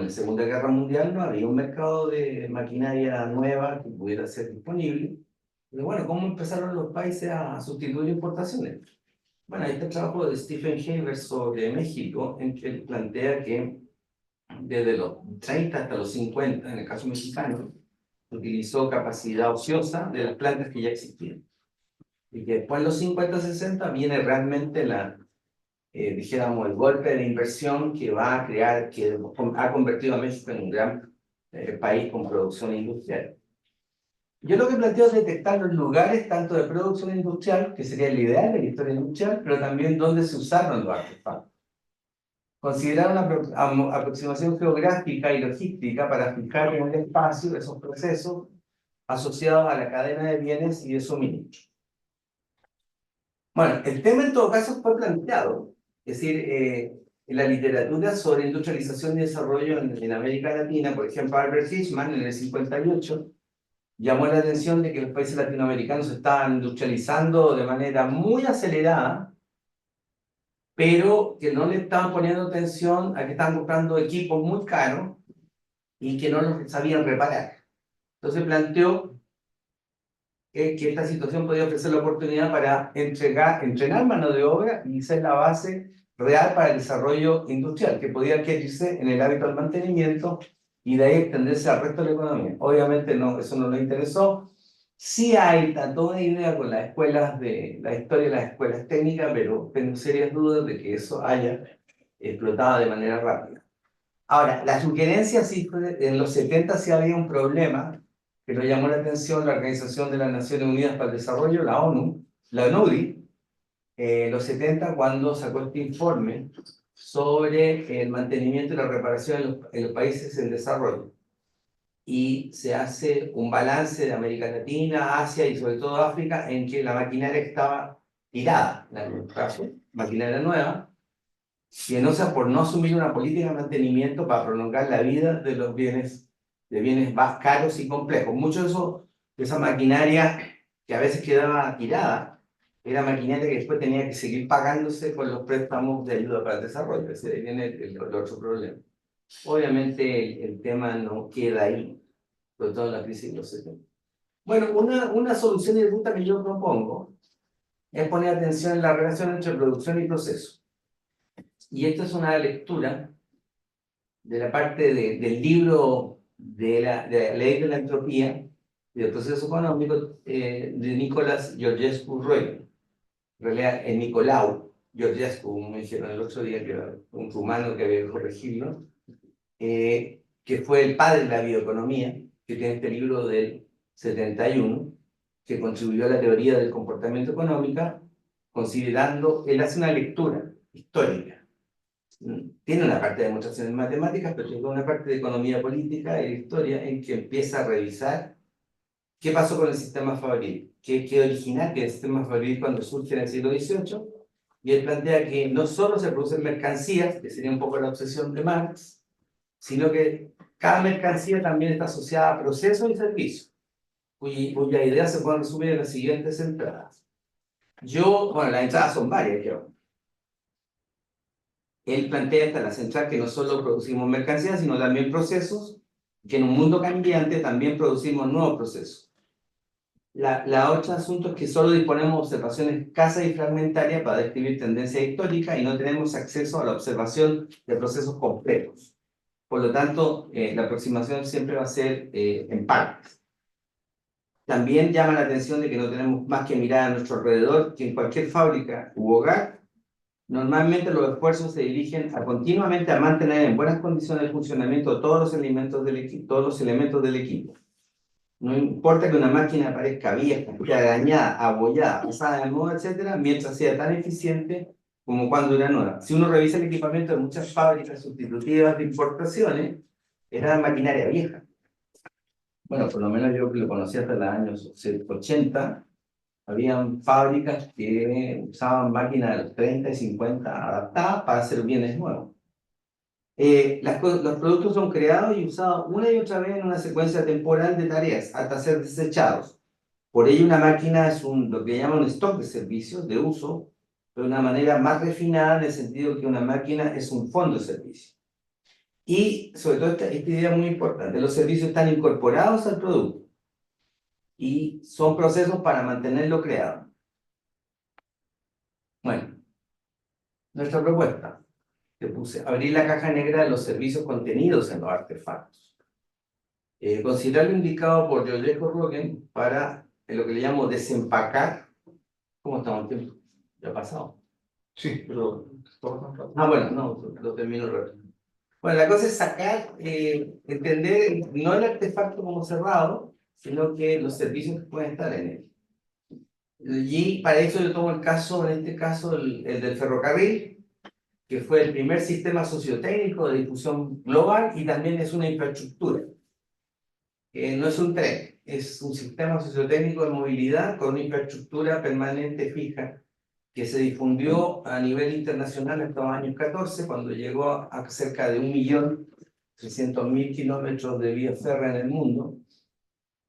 Segunda Guerra Mundial no había un mercado de maquinaria nueva que pudiera ser disponible. Pero bueno, ¿cómo empezaron los países a sustituir importaciones? Bueno, ahí está el trabajo de Stephen Haber sobre México, en que él plantea que desde los 30 hasta los 50, en el caso mexicano, utilizó capacidad ociosa de las plantas que ya existían. Y que después en los 50-60 viene realmente dijéramos, el golpe de inversión que va a crear, que ha convertido a México en un gran país con producción industrial. Yo lo que planteo es detectar los lugares tanto de producción industrial, que sería el ideal de la historia industrial, pero también dónde se usaron los artefactos. Considerar una aproximación geográfica y logística para fijar en el espacio esos procesos asociados a la cadena de bienes y de suministro. Bueno, el tema en todo caso fue planteado, es decir, en la literatura sobre industrialización y desarrollo en América Latina, por ejemplo, Albert Hirschman en el 58 llamó la atención de que los países latinoamericanos estaban industrializando de manera muy acelerada, pero que no le estaban poniendo atención a que estaban comprando equipos muy caros y que no los sabían reparar. Entonces planteó que esta situación podía ofrecer la oportunidad para entrenar mano de obra y ser la base real para el desarrollo industrial, que podía adquirirse en el hábito del mantenimiento y de ahí extenderse al resto de la economía. Obviamente no, eso no le interesó. Sí hay toda una idea con las escuelas de la historia de las escuelas técnicas, pero tengo serias dudas de que eso haya explotado de manera rápida. Ahora, la sugerencia sí fue, en los 70 sí había un problema que nos llamó la atención la Organización de las Naciones Unidas para el Desarrollo, la ONU, la ONUDI, en los 70 cuando sacó este informe sobre el mantenimiento y la reparación en los países en desarrollo. Y se hace un balance de América Latina, Asia y sobre todo África, en que la maquinaria estaba tirada, en algún caso, maquinaria nueva, que no sea por no asumir una política de mantenimiento para prolongar la vida de los bienes, de bienes más caros y complejos. Mucho de eso, de esa maquinaria que a veces quedaba tirada, era maquinaria que después tenía que seguir pagándose con los préstamos de ayuda para el desarrollo. Ese viene el otro problema. Obviamente el tema no queda ahí, sobre todo en la crisis de los 70. Bueno, una solución de ruta que yo propongo es poner atención en la relación entre producción y proceso. Y esta es una lectura de la parte del libro de la ley de la entropía y del proceso económico de Nicolás Georgescu Roy. En realidad, es Nicolau Georgescu, como me dijeron el otro día, que era un rumano que había que corregirlo, que fue el padre de la bioeconomía, que tiene este libro del 71, que contribuyó a la teoría del comportamiento económico, considerando, él hace una lectura histórica. Tiene una parte de demostraciones matemáticas, pero tiene una parte de economía política y de historia en que empieza a revisar qué pasó con el sistema fabril, qué original que el sistema fabril cuando surge en el siglo XVIII, y él plantea que no solo se producen mercancías, que sería un poco la obsesión de Marx, sino que cada mercancía también está asociada a procesos y servicios, cuya idea se puede resumir en las siguientes entradas. Bueno, las entradas son varias, creo. Él plantea hasta la central que no solo producimos mercancías, sino también procesos, que en un mundo cambiante también producimos nuevos procesos. La otro asunto es que solo disponemos de observaciones escasas y fragmentarias para describir tendencias históricas y no tenemos acceso a la observación de procesos complejos. Por lo tanto, la aproximación siempre va a ser en partes. También llama la atención de que no tenemos más que mirar a nuestro alrededor, que en cualquier fábrica u hogar, normalmente los esfuerzos se dirigen continuamente a mantener en buenas condiciones el funcionamiento de todos los elementos del equipo. No importa que una máquina parezca vieja, esté dañada, abollada, pasada de moda, etc., mientras sea tan eficiente como cuando era nueva. Si uno revisa el equipamiento de muchas fábricas sustitutivas de importaciones, era maquinaria vieja. Bueno, por lo menos yo que lo conocí hasta los años 80, habían fábricas que usaban máquinas de los 30 y 50 adaptadas para hacer bienes nuevos. Los productos son creados y usados una y otra vez en una secuencia temporal de tareas hasta ser desechados. Por ello, una máquina es lo que llaman un stock de servicios de uso, de una manera más refinada en el sentido que una máquina es un fondo de servicio. Y sobre todo esta idea muy importante, los servicios están incorporados al producto y son procesos para mantenerlo creado. Bueno, nuestra propuesta, que puse, abrir la caja negra de los servicios contenidos en los artefactos. Considerar lo indicado por Georgescu Roy para lo que le llamo desempacar. ¿Cómo estamos en tiempo? ¿Ya ha pasado? Sí, pero... Bueno, no, lo termino rápido. Bueno, la cosa es sacar, entender no el artefacto como cerrado, sino que los servicios que pueden estar en él. Y para eso yo tomo el caso, en este caso, el del ferrocarril, que fue el primer sistema sociotécnico de difusión global y también es una infraestructura. No es un tren, es un sistema sociotécnico de movilidad con una infraestructura permanente fija que se difundió a nivel internacional hasta los años 14, cuando llegó a cerca de 1.300.000 kilómetros de vía férrea en el mundo,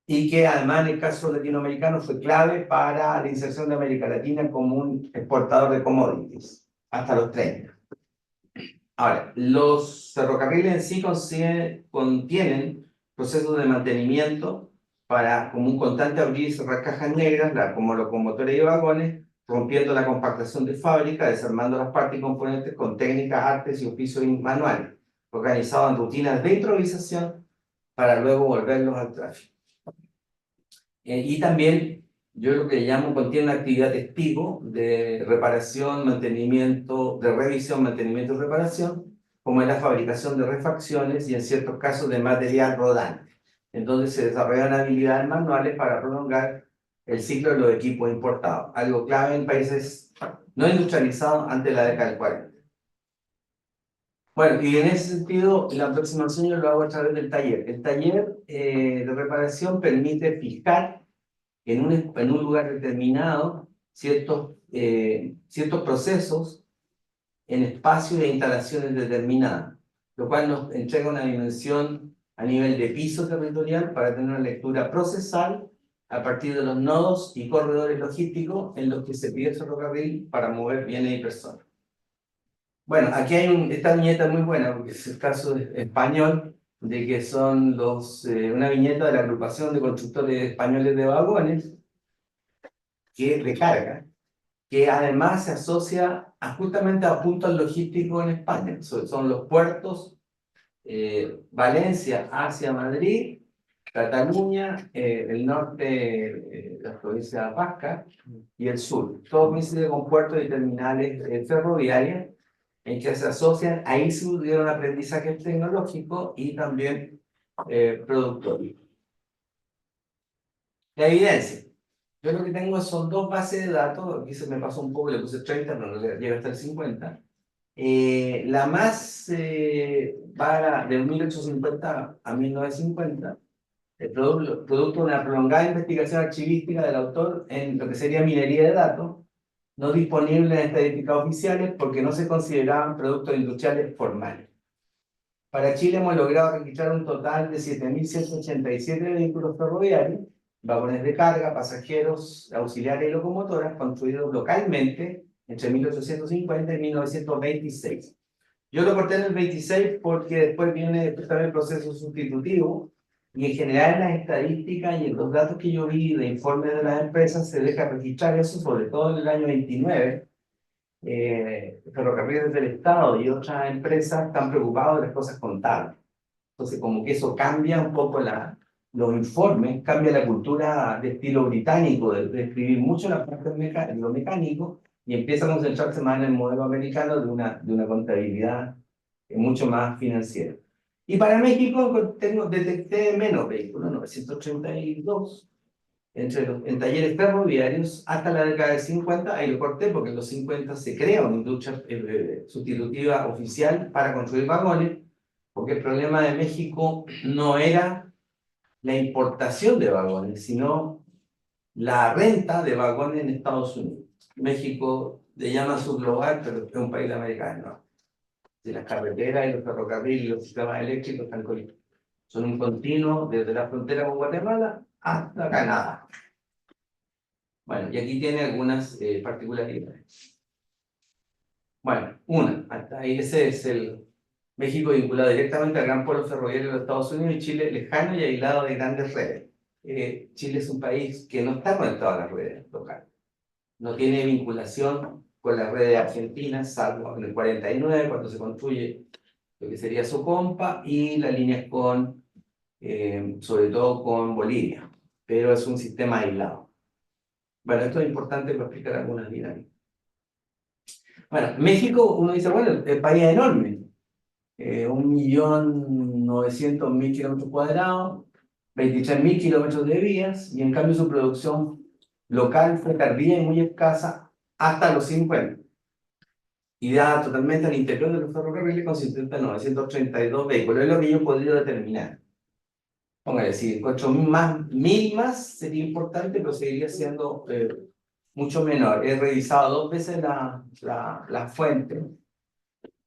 y que además en el caso latinoamericano fue clave para la inserción de América Latina como un exportador de commodities, hasta los 30. Ahora, los ferrocarriles en sí contienen procesos de mantenimiento como un constante abrir y cerrar cajas negras, como locomotores y vagones, rompiendo la compactación de fábrica, desarmando las partes y componentes con técnicas, artes y oficios manuales, organizados en rutinas de improvisación para luego volverlos al tráfico. Y también, yo lo que llamo, contiene una actividad testigo de reparación, mantenimiento, de revisión, mantenimiento y reparación, como en la fabricación de refacciones y en ciertos casos de material rodante. Entonces se desarrollan habilidades manuales para prolongar el ciclo de los equipos importados, algo clave en países no industrializados antes de la década del 40. Bueno, y en ese sentido, la aproximación yo lo hago a través del taller. El taller de reparación permite fijar en un lugar determinado ciertos procesos en espacios e instalaciones determinadas, lo cual nos entrega una dimensión a nivel de piso territorial para tener una lectura procesal a partir de los nodos y corredores logísticos en los que se pide el ferrocarril para mover bienes y personas. Bueno, aquí hay esta viñeta es muy buena, porque es el caso español, de que son una viñeta de la agrupación de constructores españoles de vagones, que recarga, que además se asocia justamente a puntos logísticos en España. Son los puertos, Valencia hacia Madrid, Cataluña, el norte, la provincia de Pasca, y el sur. Todo coincide con puertos y terminales ferroviarias en que se asocian, ahí se dieron aprendizajes tecnológicos y también productores. La evidencia. Yo lo que tengo son dos bases de datos, aquí se me pasó un poco, le puse 30, pero no llega hasta el 50. La más va de 1850 a 1950, el producto de una prolongada investigación archivística del autor en lo que sería minería de datos, no disponibles en estadísticas oficiales porque no se consideraban productos industriales formales. Para Chile hemos logrado registrar un total de 7.187 vehículos ferroviarios, vagones de carga, pasajeros, auxiliares y locomotoras construidos localmente entre 1850 y 1926. Yo lo corté en el 26 porque después viene también el proceso sustitutivo y en general en las estadísticas y en los datos que yo vi de informes de las empresas se deja registrar eso, sobre todo en el año 29. Ferrocarriles del Estado y otras empresas están preocupados de las cosas contables. Entonces, como que eso cambia un poco los informes, cambia la cultura de estilo británico, de escribir mucho la parte de lo mecánico, y empieza a concentrarse más en el modelo americano de una contabilidad mucho más financiera. Y para México detecté menos vehículos, 932, en talleres ferroviarios hasta la década del 50, ahí lo corté porque en los 50 se crea una industria sustitutiva oficial para construir vagones, porque el problema de México no era la importación de vagones, sino la renta de vagones en Estados Unidos. México le llama subglobal, pero es un país americano. Si las carreteras y los ferrocarriles y los sistemas eléctricos son un continuo desde la frontera con Guatemala hasta Canadá. Bueno, y aquí tiene algunas particularidades. Bueno, hasta ahí ese es el México vinculado directamente al gran polo ferroviario de los Estados Unidos y Chile lejano y aislado de grandes redes. Chile es un país que no está conectado a las redes locales. No tiene vinculación con las redes argentinas, salvo en el 49, cuando se construye lo que sería Socompa, y las líneas sobre todo con Bolivia, pero es un sistema aislado. Bueno, esto es importante para explicar algunas dinámicas. Bueno, México, uno dice, bueno, el país es enorme, 1.900.000 kilómetros cuadrados, 23.000 kilómetros de vías, y en cambio su producción local fue tardía y muy escasa hasta los 50. Y da totalmente al interior de los ferrocarriles consistente en 932 vehículos, es lo que yo podría determinar. Póngale, si encuentro mil más sería importante, pero seguiría siendo mucho menor. He revisado 2 veces la fuente.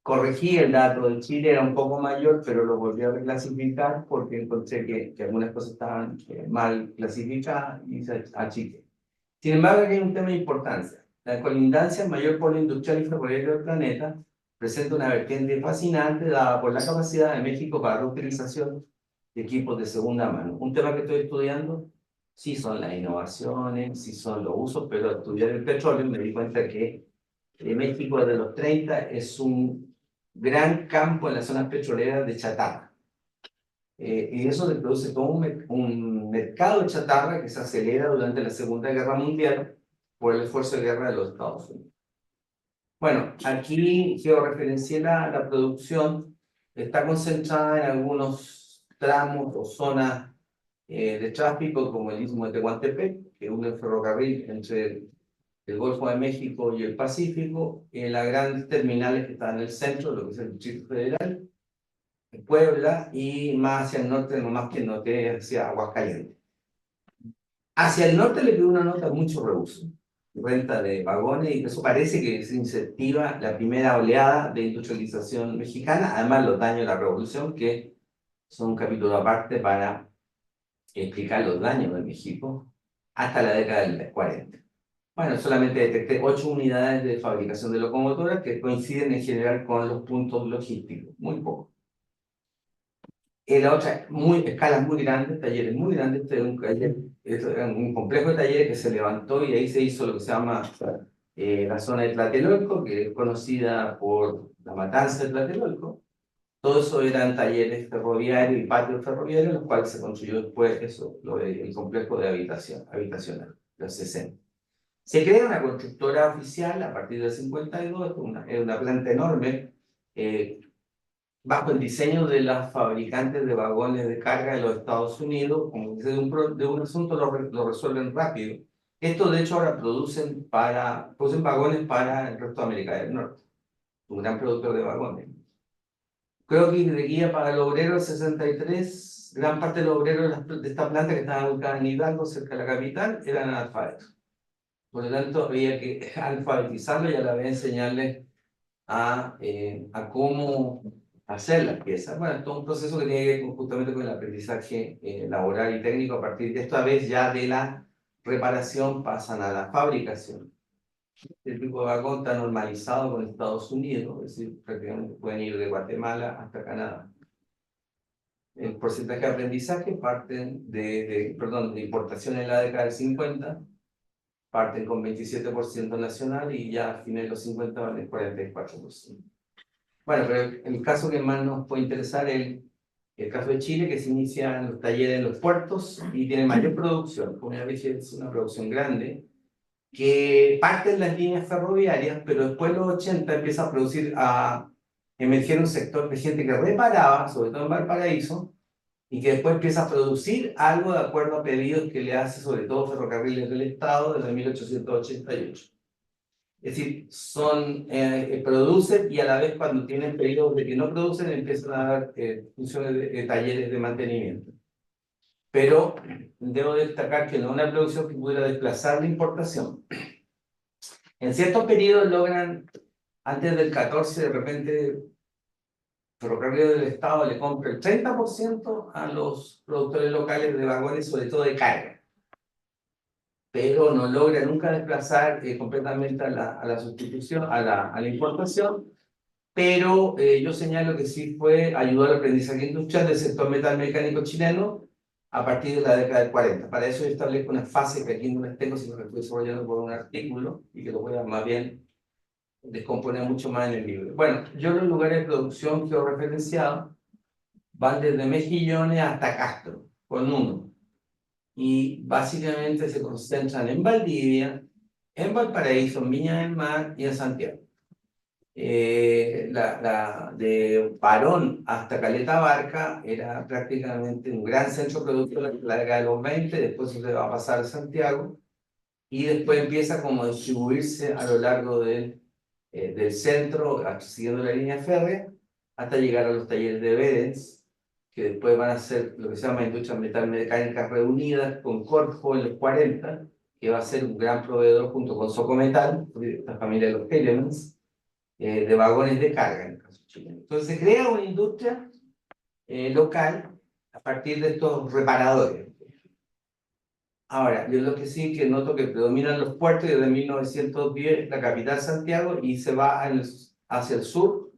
Corregí el dato de Chile, era un poco mayor, pero lo volví a reclasificar porque encontré que algunas cosas estaban mal clasificadas y se achiqué. Sin embargo, aquí hay un tema de importancia. La colindancia, el mayor polo industrial y ferroviario del planeta, presenta una vertiente fascinante dada por la capacidad de México para reutilización de equipos de segunda mano. Un tema que estoy estudiando, sí son las innovaciones, sí son los usos, pero al estudiar el petróleo me di cuenta que México desde los 30 es un gran campo en las zonas petroleras de chatarra. Y eso se produce todo un mercado de chatarra que se acelera durante la Segunda Guerra Mundial por el esfuerzo de guerra de los Estados Unidos. Bueno, aquí georreferencié la producción, está concentrada en algunos tramos o zonas de tráfico, como el Istmo de Tehuantepec, que une el ferrocarril entre el Golfo de México y el Pacífico, en las grandes terminales que están en el centro, lo que es el Distrito Federal, Puebla, y más hacia el norte, no más que el norte, hacia Aguascalientes. Hacia el norte le quedó una nota mucho reuso, renta de vagones, y eso parece que se incentiva la primera oleada de industrialización mexicana, además los daños de la revolución, que son un capítulo aparte para explicar los daños de México hasta la década del 40. Bueno, solamente detecté 8 unidades de fabricación de locomotoras que coinciden en general con los puntos logísticos, muy poco. La otra, escalas muy grandes, talleres muy grandes. Este era un complejo de talleres que se levantó y ahí se hizo lo que se llama la zona de Tlatelolco, que es conocida por la matanza de Tlatelolco. Todo eso eran talleres ferroviarios y patios ferroviarios, en los cuales se construyó después eso, el complejo de habitacional, los 60. Se crea una constructora oficial a partir del 52, es una planta enorme, bajo el diseño de las fabricantes de vagones de carga de los Estados Unidos. Como dice, de un asunto lo resuelven rápido. Esto, de hecho, ahora producen vagones para el resto de América del Norte, un gran productor de vagones. Creo que de guía para el obrero del 63, gran parte de los obreros de esta planta, que estaban ubicados en Hidalgo, cerca de la capital, eran analfabetos. Por lo tanto, había que alfabetizarlos y a la vez enseñarles a cómo hacer las piezas. Bueno, todo un proceso que tiene que ver justamente con el aprendizaje laboral y técnico. A partir de esta vez ya de la reparación pasan a la fabricación. El tipo de vagón está normalizado con Estados Unidos, es decir, prácticamente pueden ir de Guatemala hasta Canadá. El porcentaje de aprendizaje parten de importación en la década del 50, parten con 27% nacional y ya a fines de los 50 van el 44%. Bueno, pero el caso que más nos puede interesar es el caso de Chile, que se inicia en los talleres en los puertos y tiene mayor producción. Como ya dije, es una producción grande, que parte en las líneas ferroviarias, pero después de los 80 empieza a producir, a emerger un sector de gente que reparaba, sobre todo en Valparaíso, y que después empieza a producir algo de acuerdo a pedidos que le hace sobre todo Ferrocarriles del Estado desde 1888. Es decir, producen y a la vez cuando tienen periodos de que no producen empiezan a dar funciones de talleres de mantenimiento. Pero debo destacar que no es una producción que pudiera desplazar la importación. En ciertos periodos logran, antes del 14, de repente, Ferrocarril del Estado le compra el 30% a los productores locales de vagones, sobre todo de carga, pero no logra nunca desplazar completamente a la sustitución, a la importación. Pero yo señalo que sí fue ayudar al aprendizaje industrial del sector metal mecánico chileno a partir de la década del 40. Para eso yo establezco una fase que aquí no les tengo, sino que estoy desarrollando por un artículo y que lo voy a más bien descomponer mucho más en el libro. Bueno, yo los lugares de producción que he referenciado van desde Mejillones hasta Castro, con uno. Y básicamente se concentran en Valdivia, en Valparaíso, en Viña del Mar y en Santiago. De Parón hasta Caleta Barca era prácticamente un gran centro productor en la década de los 20, después se va a pasar a Santiago y después empieza como a distribuirse a lo largo del centro, siguiendo la línea férrea, hasta llegar a los talleres de Vedens, que después van a ser lo que se llama Industrias Metal Mecánicas Reunidas con Corfo en los 40, que va a ser un gran proveedor junto con Socometal, esta familia de los Elements, de vagones de carga en el caso chileno. Entonces se crea una industria local a partir de estos reparadores. Ahora, yo lo que sí que noto que predominan los puertos y desde 1910 la capital Santiago y se va hacia el sur,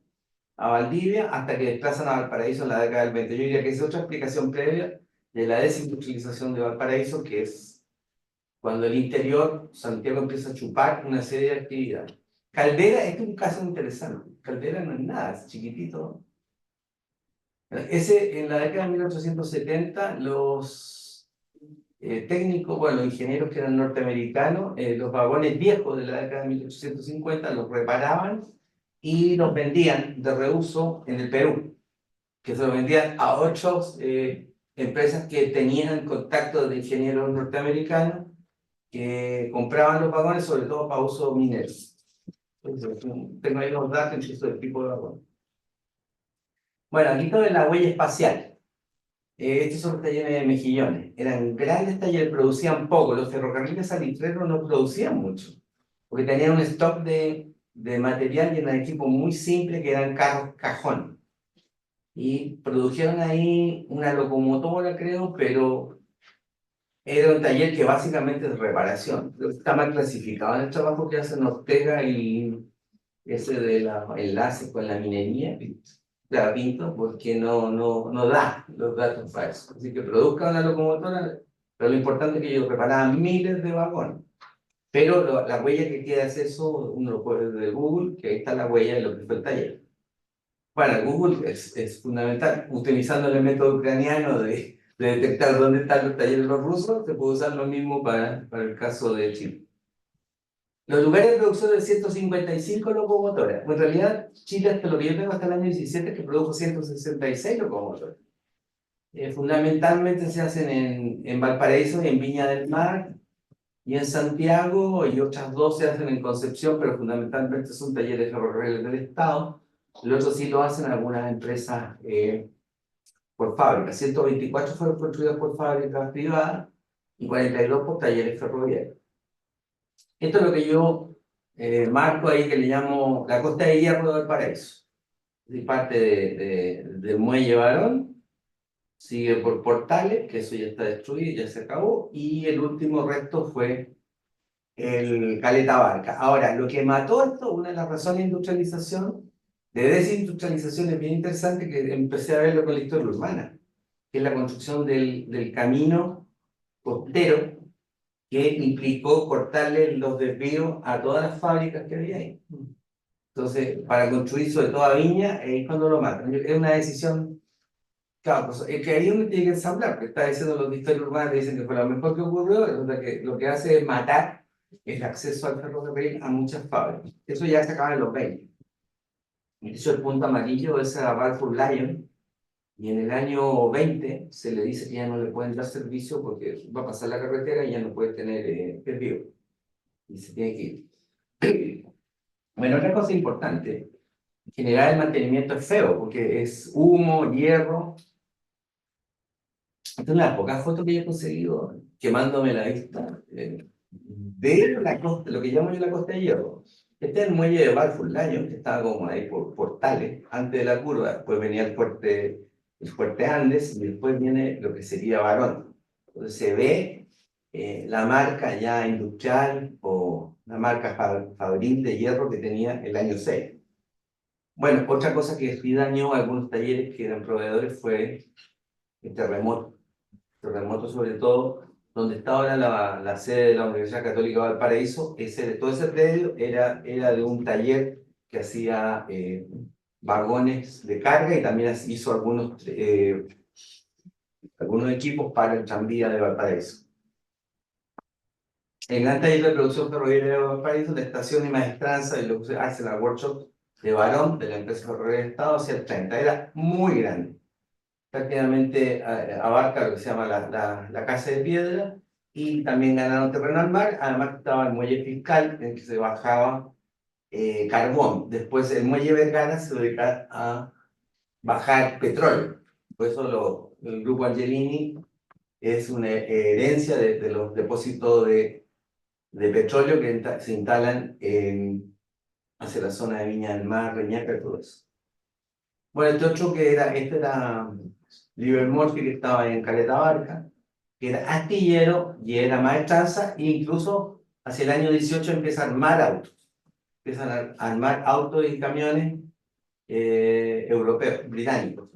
a Valdivia, hasta que desplazan a Valparaíso en la década del 20. Yo diría que es otra explicación previa de la desindustrialización de Valparaíso, que es cuando el interior, Santiago empieza a chupar una serie de actividades. Caldera, este es un caso interesante. Caldera no es nada, es chiquitito. En la década de 1870, técnicos, bueno, los ingenieros que eran norteamericanos, los vagones viejos de la década de 1850 los reparaban y los vendían de reuso en el Perú, que se los vendían a otras empresas que tenían contacto de ingenieros norteamericanos que compraban los vagones, sobre todo para uso minero. Entonces, tengo ahí los datos incluso del tipo de vagón. Bueno, aquí todo es la huella espacial. Estos son los talleres de Mejillones. Eran grandes talleres, producían poco. Los ferrocarriles salitreros no producían mucho, porque tenían un stock de material y un equipo muy simple que eran carros cajón. Y produjeron ahí una locomotora, creo, pero era un taller que básicamente es reparación. Está mal clasificado en el trabajo que hacen Ortega y ese de la enlace con la minería, la Pinto, porque no da los datos para eso. Así que produzcan una locomotora, pero lo importante es que ellos preparaban miles de vagones. Pero la huella que queda es eso, uno lo puede ver de Google, que ahí está la huella de lo que fue el taller. Bueno, Google es fundamental. Utilizando el método ucraniano de detectar dónde están los talleres de los rusos, se puede usar lo mismo para el caso de Chile. Los lugares de producción de 155 locomotoras. En realidad, Chile, hasta lo que yo tengo hasta el año 17, que produjo 166 locomotoras. Fundamentalmente se hacen en Valparaíso y en Viña del Mar, y en Santiago, y otras dos se hacen en Concepción, pero fundamentalmente son talleres ferroviarios del Estado. Los otros sí lo hacen algunas empresas por fábrica. 124 fueron construidas por fábricas privadas y 42 por talleres ferroviarios. Esto es lo que yo marco ahí, que le llamo la Costa de Hierro de Valparaíso. Es parte del Muelle Barón, sigue por Portales, que eso ya está destruido, ya se acabó, y el último resto fue el Caleta Barca. Ahora, lo que mató esto, una de las razones de industrialización, de desindustrialización, es bien interesante, que empecé a verlo con la historia urbana, que es la construcción del camino costero, que implicó cortarle los desvíos a todas las fábricas que había ahí. Entonces, para construir sobre todo a Viña, es cuando lo matan. Es una decisión, claro, pues, es que ahí es donde tiene que ensamblar, porque está diciendo los historias urbanos, dicen que fue lo mejor que ocurrió, resulta que lo que hace es matar el acceso al ferrocarril a muchas fábricas. Eso ya se acaba en los 20. Hizo el punto amarillo es a Balfour Lyon, y en el año 20 se le dice que ya no le pueden dar servicio porque va a pasar la carretera y ya no puede tener desvío. Y se tiene que ir. Bueno, otra cosa importante, en general el mantenimiento es feo porque es humo, hierro. Esta es una de las pocas fotos que yo he conseguido quemándome la vista de la costa, lo que llamo yo la Costa de Hierro. Este es el muelle de Balfour Lyon, que estaba como ahí por Portales, antes de la curva. Después venía el fuerte Andes, y después viene lo que sería Barón. Entonces se ve la marca ya industrial o la marca fabril de hierro que tenía el año 6. Bueno, otra cosa que sí dañó a algunos talleres que eran proveedores fue el terremoto. Terremoto sobre todo, donde está ahora la sede de la Universidad Católica de Valparaíso. Todo ese predio era de un taller que hacía vagones de carga, y también hizo algunos equipos para el tranvía de Valparaíso. El gran taller de producción ferroviaria de Valparaíso, la estación de maestranza y lo que hace la workshop de Barón, de la empresa ferroviaria del Estado, hacia el 30. Era muy grande. Prácticamente abarca lo que se llama la Casa de Piedra, y también ganaron terreno al mar. Además estaba el muelle fiscal, en el que se bajaba carbón. Después el muelle Vergara se dedica a bajar petróleo. Por eso el grupo Angelini es una herencia de los depósitos de petróleo que se instalan hacia la zona de Viña del Mar, Reñaca y todo eso. Bueno, este era Livermore, que estaba en Caleta Barca, que era astillero y era maestranza, e incluso hacia el año 18 empieza a armar autos. Empiezan a armar autos y camiones europeos, británicos,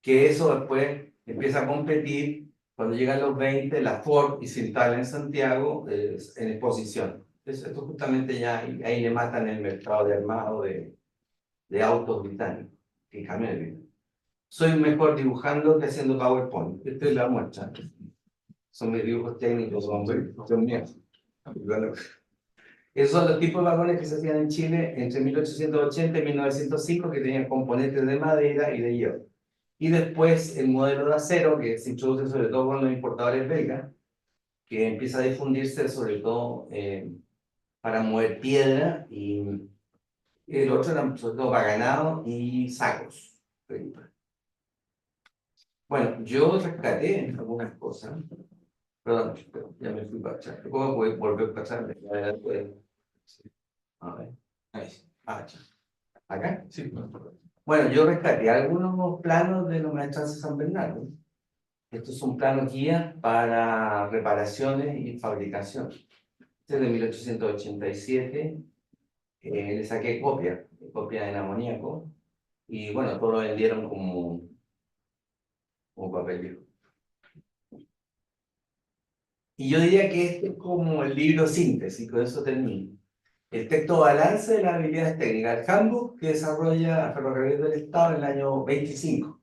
que eso después empieza a competir cuando llegan los 20, la Ford, y se instala en Santiago en exposición. Esto justamente ya ahí le matan el mercado de armado de autos británicos y camiones británicos. Soy mejor dibujando que haciendo PowerPoint. Esta es la muestra. son mis dibujos técnicos, son míos. Esos son los tipos de vagones que se hacían en Chile entre 1880 y 1905, que tenían componentes de madera y de hierro. Y después el modelo de acero, que se introduce sobre todo con los importadores belgas, que empieza a difundirse sobre todo para mover piedra, y el otro era sobre todo para ganado y sacos. Bueno, yo rescaté algunas cosas. Perdón, ya me fui para atrás. ¿Cómo puedo volver para atrás? A ver, ahí sí. Ya. ¿Acá? Sí. Bueno, yo rescaté algunos planos de la Maestranza San Bernardo. Estos son planos guías para reparaciones y fabricación. Este es de 1887. Le saqué copia en amoníaco. Y bueno, todo lo vendieron como papel viejo. Y yo diría que este es como el libro síntesis, con eso termino. El texto balance de las habilidades técnicas, el handbook que desarrolla Ferrocarriles del Estado en el año 25,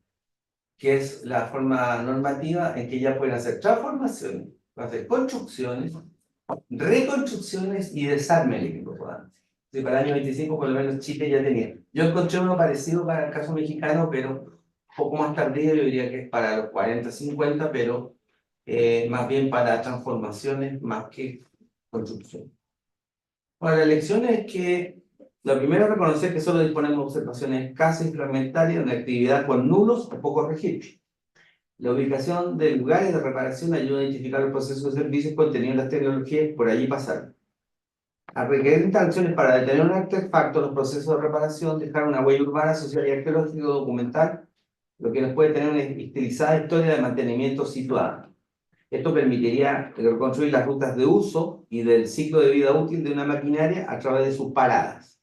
que es la forma normativa en que ya pueden hacer transformaciones, pueden hacer construcciones, reconstrucciones y desarme eléctrico. Sí, para el año 25 por lo menos Chile ya tenía. Yo encontré uno parecido para el caso mexicano, pero un poco más tardío, yo diría que es para los 40, 50, pero más bien para transformaciones más que construcción. Bueno, la lección es que lo primero es reconocer que solo disponemos de observaciones escasas y fragmentarias de actividad con nulos o pocos registros. La ubicación de lugares de reparación ayuda a identificar los procesos de servicios contenidos en las tecnologías y por allí pasar. Al requerir instalaciones para detener un artefacto, los procesos de reparación, dejar una huella urbana, social y arqueológica documental, lo que nos puede tener una estilizada historia de mantenimiento situada. Esto permitiría reconstruir las rutas de uso y del ciclo de vida útil de una maquinaria a través de sus paradas.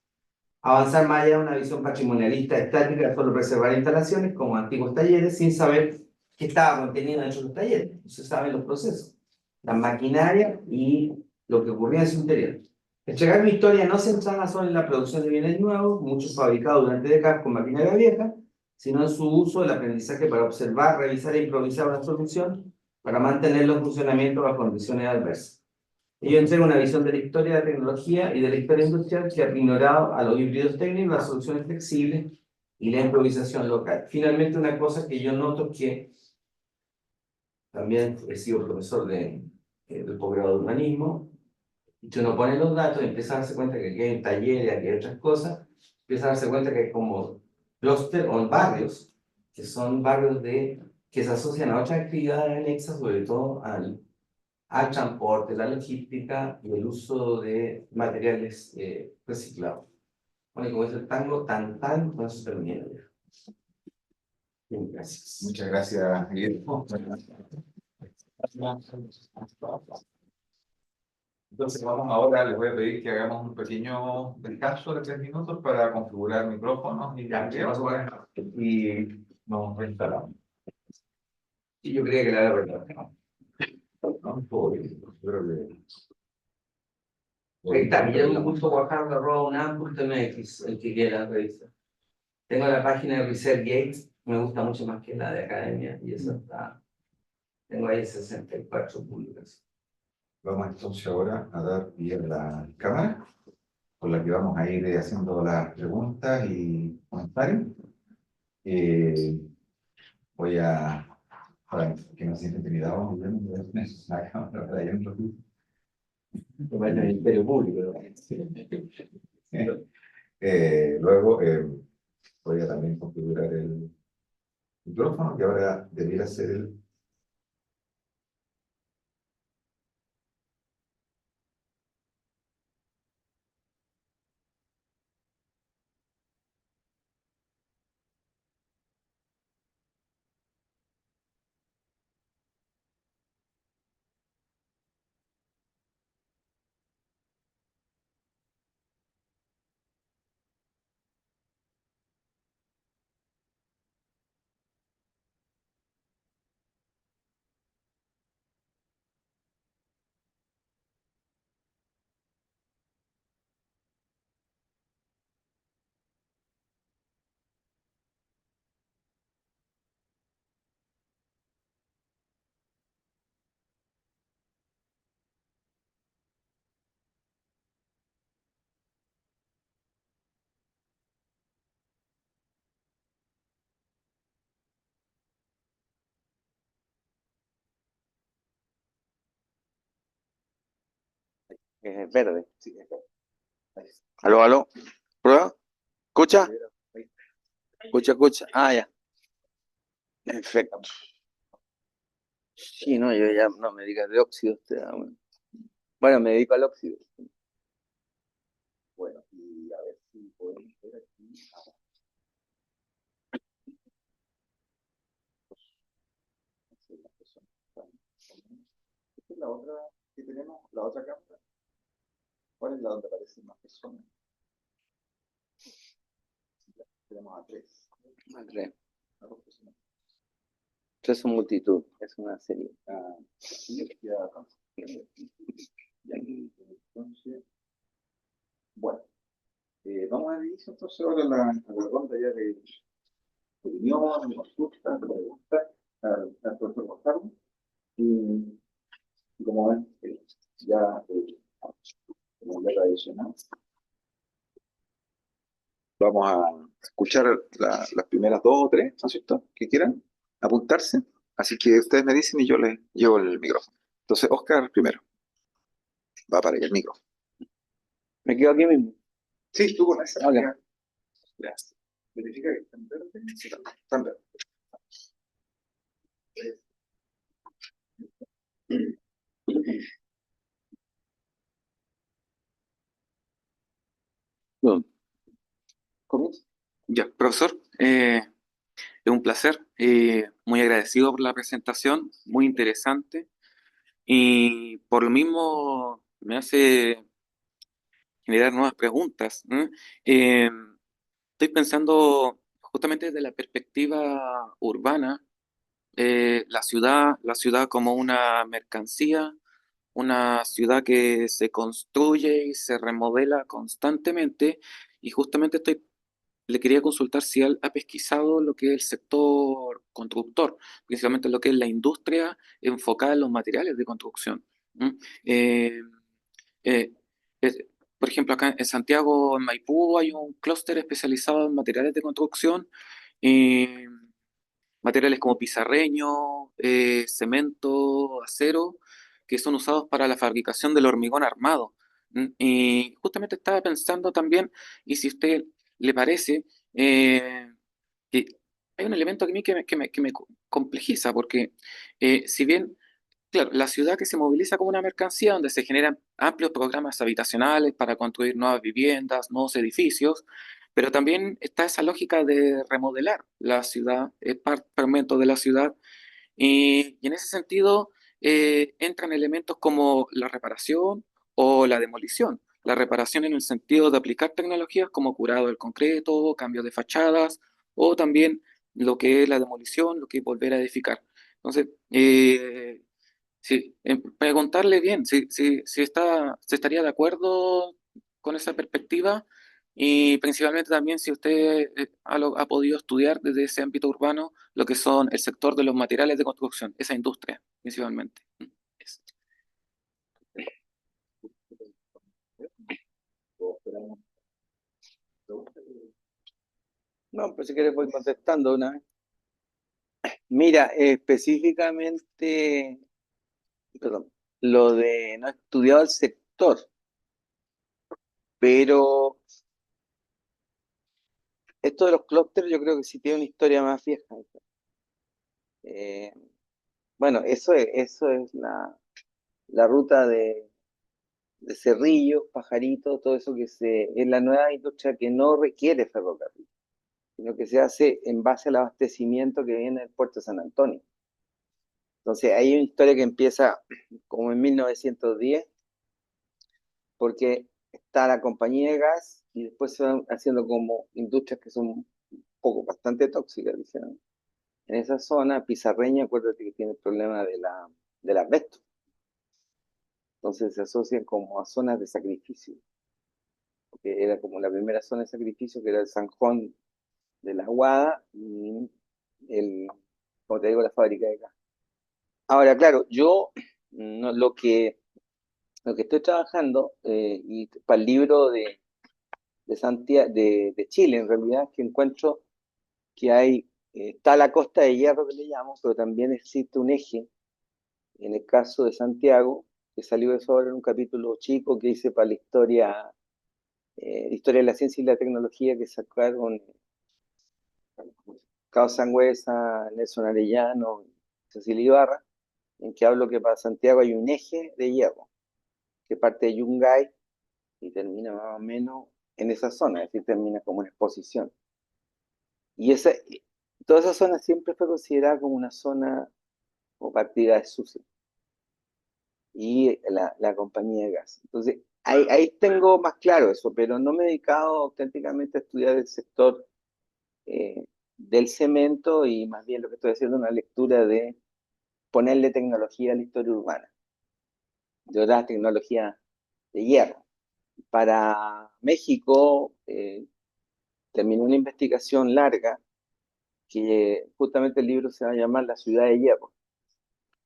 Avanzar más allá de una visión patrimonialista estática de solo preservar instalaciones como antiguos talleres sin saber qué estaba contenido dentro de los talleres. No se saben los procesos, la maquinaria y lo que ocurría en su interior. Entregar una historia no centrada solo en la producción de bienes nuevos, muchos fabricados durante décadas con maquinaria vieja, sino en su uso, el aprendizaje para observar, revisar e improvisar una solución para mantenerlo en funcionamiento bajo condiciones adversas. Ello entrega una visión de la historia de la tecnología y de la historia industrial que ha ignorado a los híbridos técnicos, las soluciones flexibles y la improvisación local. Finalmente, una cosa que yo noto que también he sido profesor del posgrado de urbanismo, y si uno pone los datos y empieza a darse cuenta que aquí hay talleres, aquí hay otras cosas, empieza a darse cuenta que hay como clúster o barrios, que son barrios que se asocian a otras actividades anexas, sobre todo al transporte, la logística y el uso de materiales reciclados. Bueno, y como es el tango, tan, entonces termina ya. Bien, gracias. Muchas gracias, Guillermo. Entonces vamos ahora, les voy a pedir que hagamos un pequeño descanso de 3 minutos para configurar micrófonos y Ya, video, y nos reinstalamos. y yo creía que la era verdad. ¿No? Todo bien, creo que... Ahí está, guillermo.guajardo@unam.mx, el que quiera revisar. Tengo la página de ResearchGate, me gusta mucho más que la de Academia, y eso está. Tengo ahí 64 publicaciones. Vamos entonces ahora a dar vía la cámara, con la que vamos a ir haciendo las preguntas y comentarios. Voy a, para que no se sienta intimidado, la cámara para allá un ratito. Como el Ministerio Público, ¿no? Luego voy a también configurar el micrófono, que ahora debiera ser el... Es verde. Sí, es verde. Ahí está. Aló, aló. ¿Prueba? ¿Escucha? Escucha, escucha. Ah, ya. Perfecto. Sí, no, yo ya no me digas de óxido. Bueno, me dedico al óxido. Bueno, y a ver si podemos ver aquí. Esta es la otra que tenemos, la otra cámara. ¿Cuál es la donde aparecen más personas? Tenemos a tres. A tres. A dos personas. Tres son multitud, es una serie. Entonces, bueno, vamos a inicio entonces ahora la ronda ya de opinión, de consulta, de preguntas al profesor Gonzalo. Y como ven, ya como ya tradicional, vamos a escuchar las primeras dos o tres, ¿no es cierto? Que quieran apuntarse. Así que ustedes me dicen y yo les llevo el micrófono. Entonces, Oscar primero. Va para allá el micro. ¿Me quedo aquí mismo? Sí, tú con esa. Okay. Gracias. Verifica que están verdes. Sí, están verdes. Bueno, ¿comienzo? Ya, profesor, es un placer, muy agradecido por la presentación, muy interesante y por lo mismo me hace generar nuevas preguntas, ¿eh? Eh, Estoy pensando justamente desde la perspectiva urbana, la ciudad como una mercancía, una ciudad que se construye y se remodela constantemente y justamente le quería consultar si él ha pesquisado lo que es el sector constructor, principalmente lo que es la industria enfocada en los materiales de construcción. ¿Mm? Eh, eh, es- por ejemplo, acá en Santiago, en Maipú, hay un clúster especializado en materiales de construcción, eh, materiales como pizarreño, cemento, acero, que son usados para la fabricación del hormigón armado. Y justamente estaba pensando también, y si a usted le parece, eh, que hay un elemento que a mí que me complejiza, porque si bien claro, la ciudad que se moviliza como una mercancía donde se generan amplios programas habitacionales para construir nuevas viviendas, nuevos edificios, pero también está esa lógica de remodelar la ciudad, es fragmento de la ciudad, y en ese sentido entran elementos como la reparación o la demolición. La reparación en el sentido de aplicar tecnologías como curado del concreto, cambio de fachadas, o también lo que es la demolición, lo que es volver a edificar. Entonces, sí, preguntarle bien si estaría de acuerdo con esa perspectiva y principalmente también si usted ha podido estudiar desde ese ámbito urbano lo que son el sector de los materiales de construcción, esa industria principalmente. Eso. No, pues si quieres voy contestando una vez. Mira, específicamente, perdón, lo de no he estudiado el sector, pero esto de los clústeres yo creo que sí tiene una historia más vieja. Eh, bueno, eso es la ruta de Cerrillos, Pajarito, todo eso es la nueva industria que no requiere ferrocarril, sino que se hace en base al abastecimiento que viene del puerto de San Antonio. Entonces, hay una historia que empieza como en 1910, porque está la compañía de gas y después se van haciendo como industrias que son un poco bastante tóxicas, dicen. En esa zona, Pizarreña, acuérdate que tiene el problema del asbesto. Entonces se asocian como a zonas de sacrificio, porque era como la primera zona de sacrificio, que era el San Juan de la Aguada y como te digo, la fábrica de gas. Ahora, claro, yo no, lo que estoy trabajando, y para el libro de Santiago, de Chile, en realidad, que encuentro que está la Costa de Hierro que le llamo, pero también existe un eje, en el caso de Santiago, que salió eso ahora en un capítulo chico que hice para la historia de la ciencia y la tecnología que sacaron Carlos Sangüesa, Nelson Arellano, Cecilia Ibarra, en que hablo que para Santiago hay un eje de hierro que parte de Yungay y termina más o menos en esa zona, es decir, termina como una exposición. Y toda esa zona siempre fue considerada como una zona o para actividades sucias y la compañía de gas. Entonces, ahí tengo más claro eso, pero no me he dedicado auténticamente a estudiar el sector del cemento y más bien lo que estoy haciendo es una lectura de ponerle tecnología a la historia urbana, de otra tecnología de hierro. Para México terminó una investigación larga que justamente el libro se va a llamar La ciudad de hierro,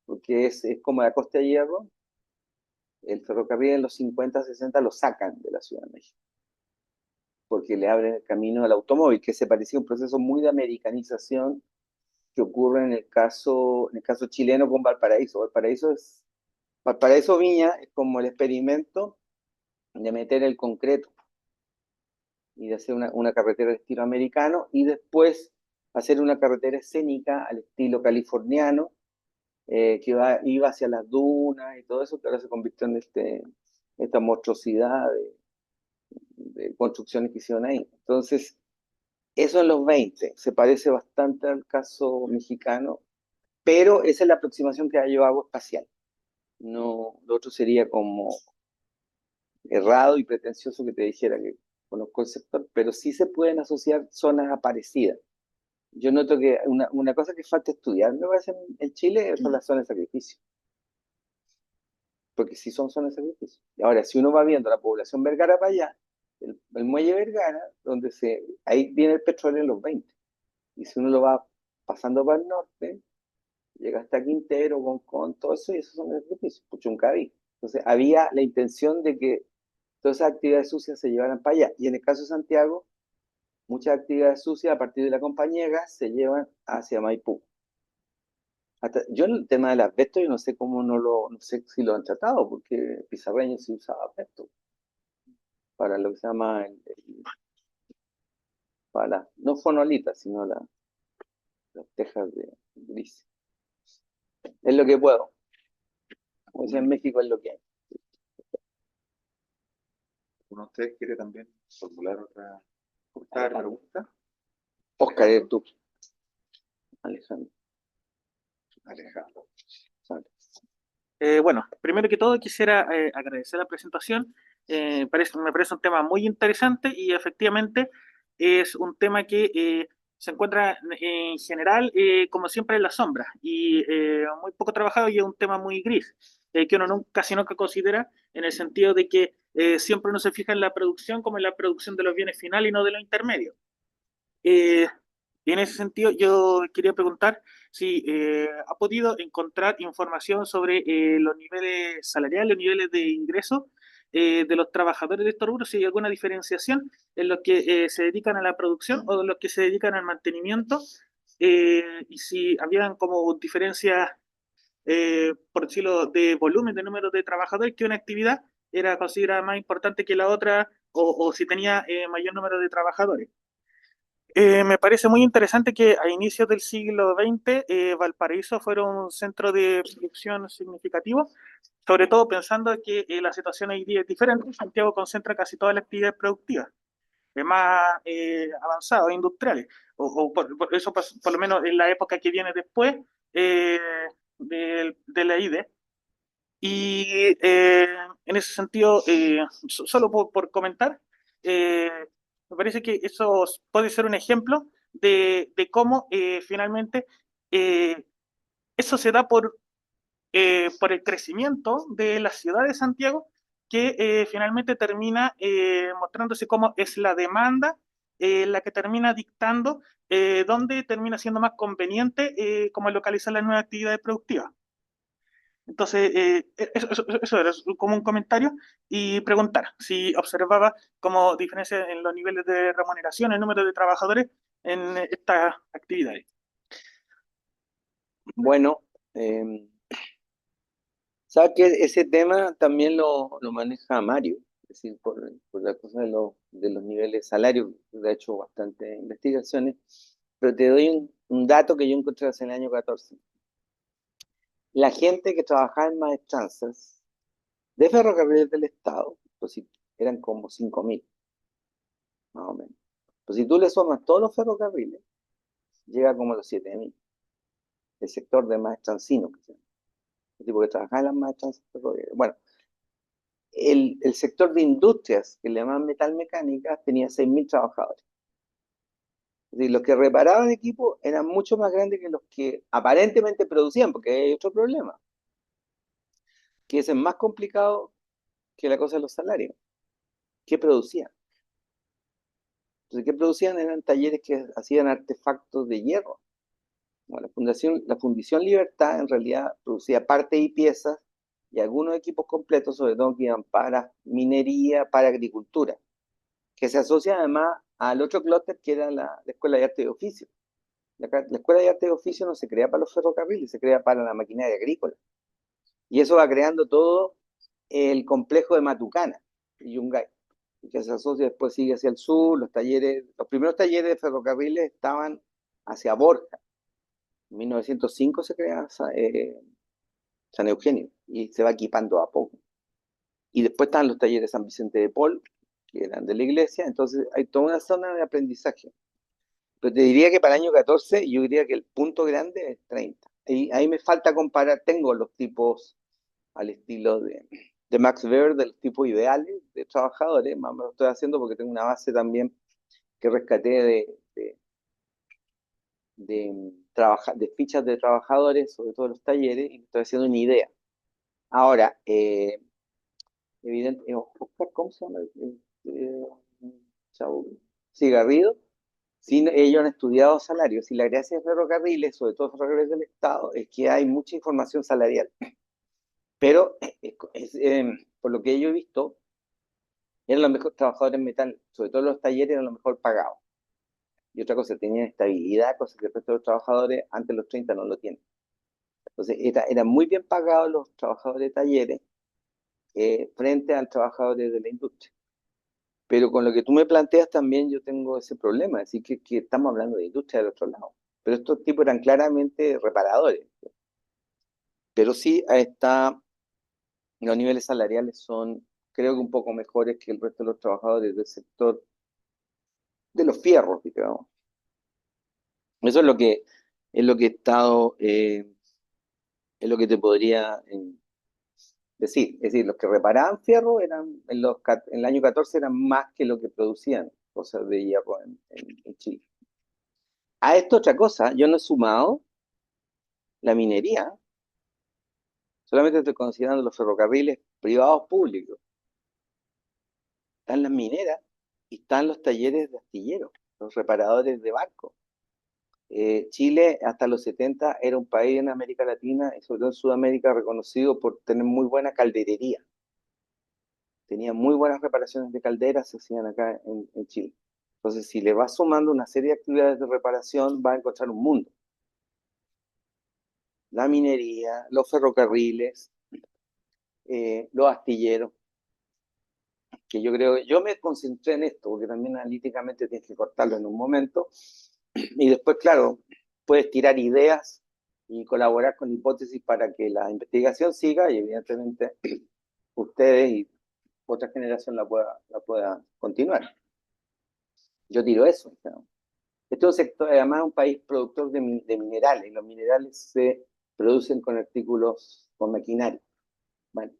porque es como la costa de hierro, el ferrocarril en los 50, 60 lo sacan de la Ciudad de México, porque le abren el camino al automóvil, que se parecía a un proceso muy de americanización que ocurre en el caso chileno con Valparaíso. Valparaíso Viña es como el experimento de meter el concreto y de hacer una carretera de estilo americano y después hacer una carretera escénica al estilo californiano que iba hacia las dunas y todo eso, que ahora se convirtió en esta monstruosidad de construcciones que hicieron ahí. Entonces, eso en los 20 se parece bastante al caso mexicano, pero esa es la aproximación que yo hago espacial. No, lo otro sería como errado y pretencioso que te dijera que conozco el sector, pero sí se pueden asociar zonas aparecidas. Yo noto que una cosa que falta estudiar, me parece, en Chile son las zonas de sacrificio, porque sí son zonas de sacrificio. Y ahora, si uno va viendo la población Vergara para allá, el muelle Vergara, ahí viene el petróleo en los 20, y si uno lo va pasando para el norte, llega hasta Quintero, Concón, todo eso, y esos son los sacrificios, Puchuncaví. Entonces, había la intención de que todas esas actividades sucias se llevaran para allá. Y en el caso de Santiago, muchas actividades sucias a partir de la compañía de gas se llevan hacia Maipú. Yo en el tema del asbesto, yo no sé cómo no sé si lo han tratado, porque Pizarreño sí usaba asbesto para lo que se llama, no fonolitas, sino las tejas de gris. Es lo que puedo. Como decía en México, es lo que hay. ¿Uno de ustedes quiere también formular otra pregunta? Oscar, eres tú. Alejandro. Bueno, primero que todo quisiera agradecer la presentación. Me parece un tema muy interesante y efectivamente es un tema que se encuentra en general, como siempre, en la sombra y muy poco trabajado y es un tema muy gris, que uno casi nunca considera en el sentido de que siempre uno se fija en la producción como en la producción de los bienes finales y no de los intermedios. Eh, y en ese sentido, yo quería preguntar si ha podido encontrar información sobre los niveles salariales, los niveles de ingreso de los trabajadores de estos rubros, si hay alguna diferenciación en los que se dedican a la producción o en los que se dedican al mantenimiento, y si habían como diferencias, por decirlo, de volumen, de número de trabajadores, que una actividad era considerada más importante que la otra, o si tenía mayor número de trabajadores. Me parece muy interesante que a inicios del siglo XX Valparaíso fuera un centro de producción significativo, sobre todo pensando que la situación hoy día es diferente. Santiago concentra casi todas las actividades productivas, más avanzadas, industriales, o por eso por lo menos en la época que viene después eh, de la IDE. Y en ese sentido, solo por comentar, eh, me parece que eso puede ser un ejemplo de cómo finalmente eh, eso se da por el crecimiento de la ciudad de Santiago, que finalmente termina mostrándose cómo es la demanda la que termina dictando dónde termina siendo más conveniente cómo localizar las nuevas actividades productivas. Entonces, eso era como un comentario y preguntar si observaba como diferencia en los niveles de remuneración, el número de trabajadores en estas actividades. Bueno, ¿Sabes que ese tema también lo maneja Mario? Es decir, por la cosa de los niveles salarios, ha hecho bastantes investigaciones, pero te doy un dato que yo encontré hace el año 14. La gente que trabajaba en maestranzas de ferrocarriles del Estado, pues sí, eran como 5.000, más o menos. Pues si tú le sumas todos los ferrocarriles, llega como a los 7.000, el sector de maestrancinos, que se llama, el tipo que trabajaba en las maestranzas ferroviarias. Bueno, el sector de industrias, que le llaman metalmecánica, tenía 6.000 trabajadores. Es decir, los que reparaban equipos eran mucho más grandes que los que aparentemente producían, porque hay otro problema, que es más complicado que la cosa de los salarios. ¿Qué producían? Entonces, ¿qué producían? Eran talleres que hacían artefactos de hierro. Bueno, la Fundición Libertad en realidad producía partes y piezas y algunos equipos completos, sobre todo que iban para minería, para agricultura, que se asocia además al otro clúster que era la Escuela de Arte y Oficio. La Escuela de Arte y Oficio no se crea para los ferrocarriles, se crea para la maquinaria agrícola. Y eso va creando todo el complejo de Matucana y Yungay, que se asocia, después sigue hacia el sur, los primeros talleres de ferrocarriles estaban hacia Borja. En 1905 se crea San Eugenio y se va equipando a poco. Y después están los talleres de San Vicente de Paul, que eran de la iglesia, entonces hay toda una zona de aprendizaje. Pero te diría que para el año 14, yo diría que el punto grande es 30. Ahí me falta comparar, tengo los tipos al estilo de Max Weber, de los tipos ideales de trabajadores, más me lo estoy haciendo porque tengo una base también que rescaté de fichas de trabajadores, sobre todo los talleres, y me estoy haciendo una idea. Ahora, evidente, Oscar, ¿cómo se llama? Chau, sí, Garrido. Sí, ellos han estudiado salarios y la gracia de ferrocarriles, sobre todo ferrocarriles del Estado, es que hay mucha información salarial. Pero, por lo que yo he visto, eran los mejores trabajadores en metal, sobre todo los talleres eran los mejor pagados. Y otra cosa, tenían estabilidad, cosa que el resto de los trabajadores antes de los 30 no lo tienen. Entonces, eran muy bien pagados los trabajadores de talleres frente a los trabajadores de la industria. Pero con lo que tú me planteas también yo tengo ese problema, es decir, que estamos hablando de industria del otro lado. Pero estos tipos eran claramente reparadores. Pero sí, los niveles salariales son, creo que un poco mejores que el resto de los trabajadores del sector de los fierros, digamos. Eso es lo que he estado, es lo que te podría decir. Es decir, los que reparaban fierro eran, en el año 14 eran más que lo que producían cosas de hierro en Chile. A esto otra cosa, yo no he sumado la minería, solamente estoy considerando los ferrocarriles privados públicos. Están las mineras y están los talleres de astilleros, los reparadores de barcos. Chile hasta los 70 era un país en América Latina y sobre todo en Sudamérica reconocido por tener muy buena calderería. Tenía muy buenas reparaciones de calderas, se hacían acá en Chile. Entonces, si le vas sumando una serie de actividades de reparación, vas a encontrar un mundo. La minería, los ferrocarriles, los astilleros, que yo me concentré en esto, porque también analíticamente tienes que cortarlo en un momento, y después, claro, puedes tirar ideas y colaborar con hipótesis para que la investigación siga y evidentemente ustedes y otra generación la pueda continuar. Yo tiro eso. ¿No? Este es un sector, además, un país productor de minerales, y los minerales se producen con artículos, con maquinaria. Bueno,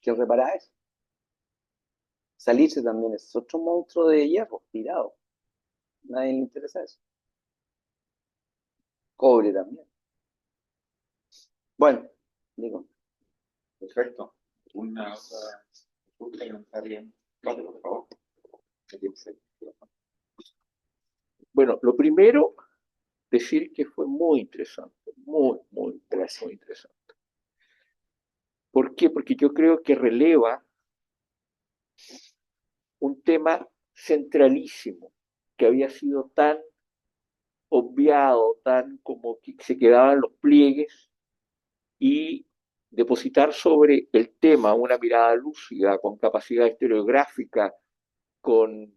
¿quién repara eso? Salirse también es otro monstruo de hierro tirado. Nadie le interesa eso. Cobre también. Bueno, digo. Perfecto. Una otra complementaria. Vale, por favor. Bueno, lo primero, decir que fue muy interesante, muy, muy interesante. ¿Por qué? Porque yo creo que releva un tema centralísimo que había sido tan obviado, tan como que se quedaban los pliegues y depositar sobre el tema una mirada lúcida, con capacidad historiográfica, con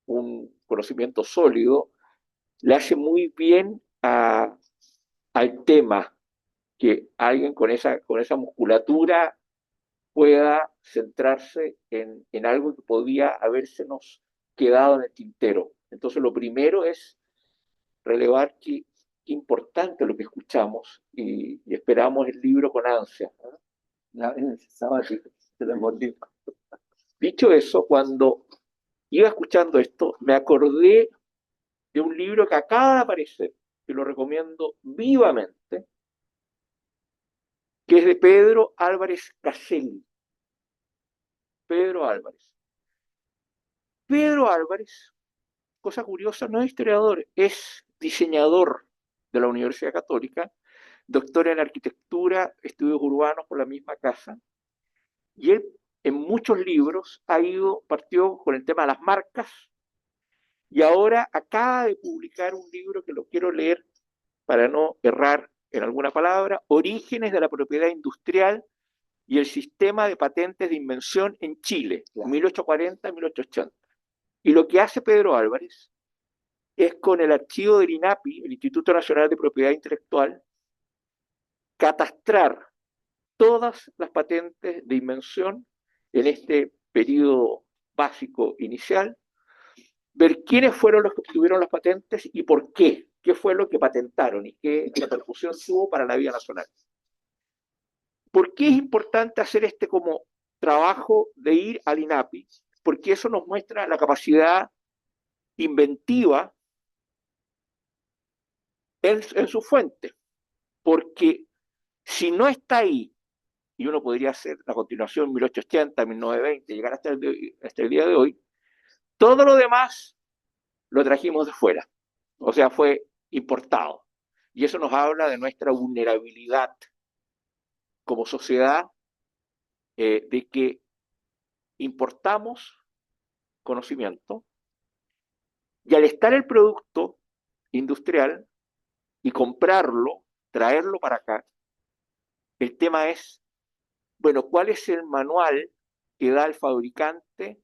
un conocimiento sólido, le hace muy bien al tema que alguien con esa musculatura pueda centrarse en algo que podía habérsenos quedado en el tintero. Entonces, lo primero es relevar qué importante lo que escuchamos y esperamos el libro con ansia. Dicho eso, cuando iba escuchando esto, me acordé de un libro que acaba de aparecer, que lo recomiendo vivamente, que es de Pedro Álvarez Caselli. Pedro Álvarez. Pedro Álvarez, cosa curiosa, no es historiador, es diseñador de la Universidad Católica, doctor en arquitectura, estudios urbanos por la misma casa, y él en muchos libros partió con el tema de las marcas, y ahora acaba de publicar un libro que lo quiero leer para no errar en alguna palabra, Orígenes de la propiedad industrial y el sistema de patentes de invención en Chile, 1840-1880. Y lo que hace Pedro Álvarez es, con el archivo del INAPI, el Instituto Nacional de Propiedad Intelectual, catastrar todas las patentes de invención en este periodo básico inicial, ver quiénes fueron los que obtuvieron las patentes y por qué fue lo que patentaron y qué repercusión tuvo para la vida nacional. ¿Por qué es importante hacer este como trabajo de ir al INAPI? Porque eso nos muestra la capacidad inventiva en su fuente. Porque si no está ahí, y uno podría hacer la continuación 1880, 1920, llegar hasta el día de hoy, todo lo demás lo trajimos de fuera. O sea, fue importado. Y eso nos habla de nuestra vulnerabilidad como sociedad, de que importamos conocimiento, y al estar el producto industrial y comprarlo, traerlo para acá, el tema es, bueno, ¿cuál es el manual que da el fabricante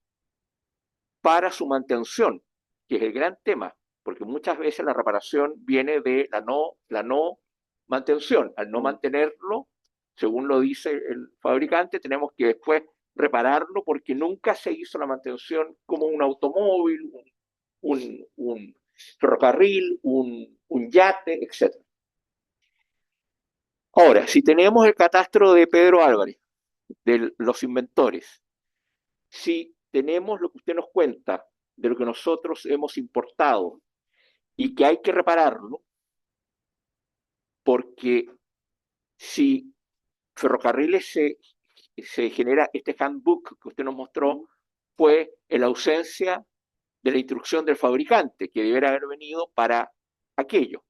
para su mantención? Que es el gran tema, porque muchas veces la reparación viene de la no mantención. Al no mantenerlo, según lo dice el fabricante, tenemos que después repararlo porque nunca se hizo la mantención como un automóvil, un ferrocarril, un yate, etc. Ahora, si tenemos el catastro de Pedro Álvarez, de los inventores, si tenemos lo que usted nos cuenta de lo que nosotros hemos importado y que hay que repararlo, porque si Ferrocarriles se genera este handbook que usted nos mostró, fue en la ausencia de la instrucción del fabricante, que debiera haber venido para aquello.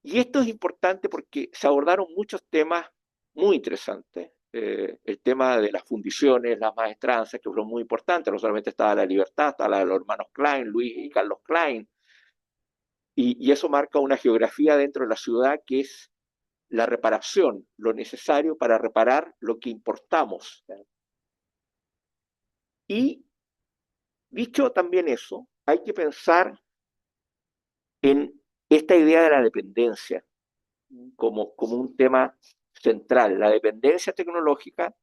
Y esto es importante porque se abordaron muchos temas muy interesantes. El tema de las fundiciones, las maestranzas, que fueron muy importantes. No solamente estaba la Libertad, estaba la de los hermanos Klein, Luis y Carlos Klein. Y eso marca una geografía dentro de la ciudad que es la reparación, lo necesario para reparar lo que importamos. Y dicho también eso, hay que pensar en esta idea de la dependencia como un tema central, la dependencia tecnológica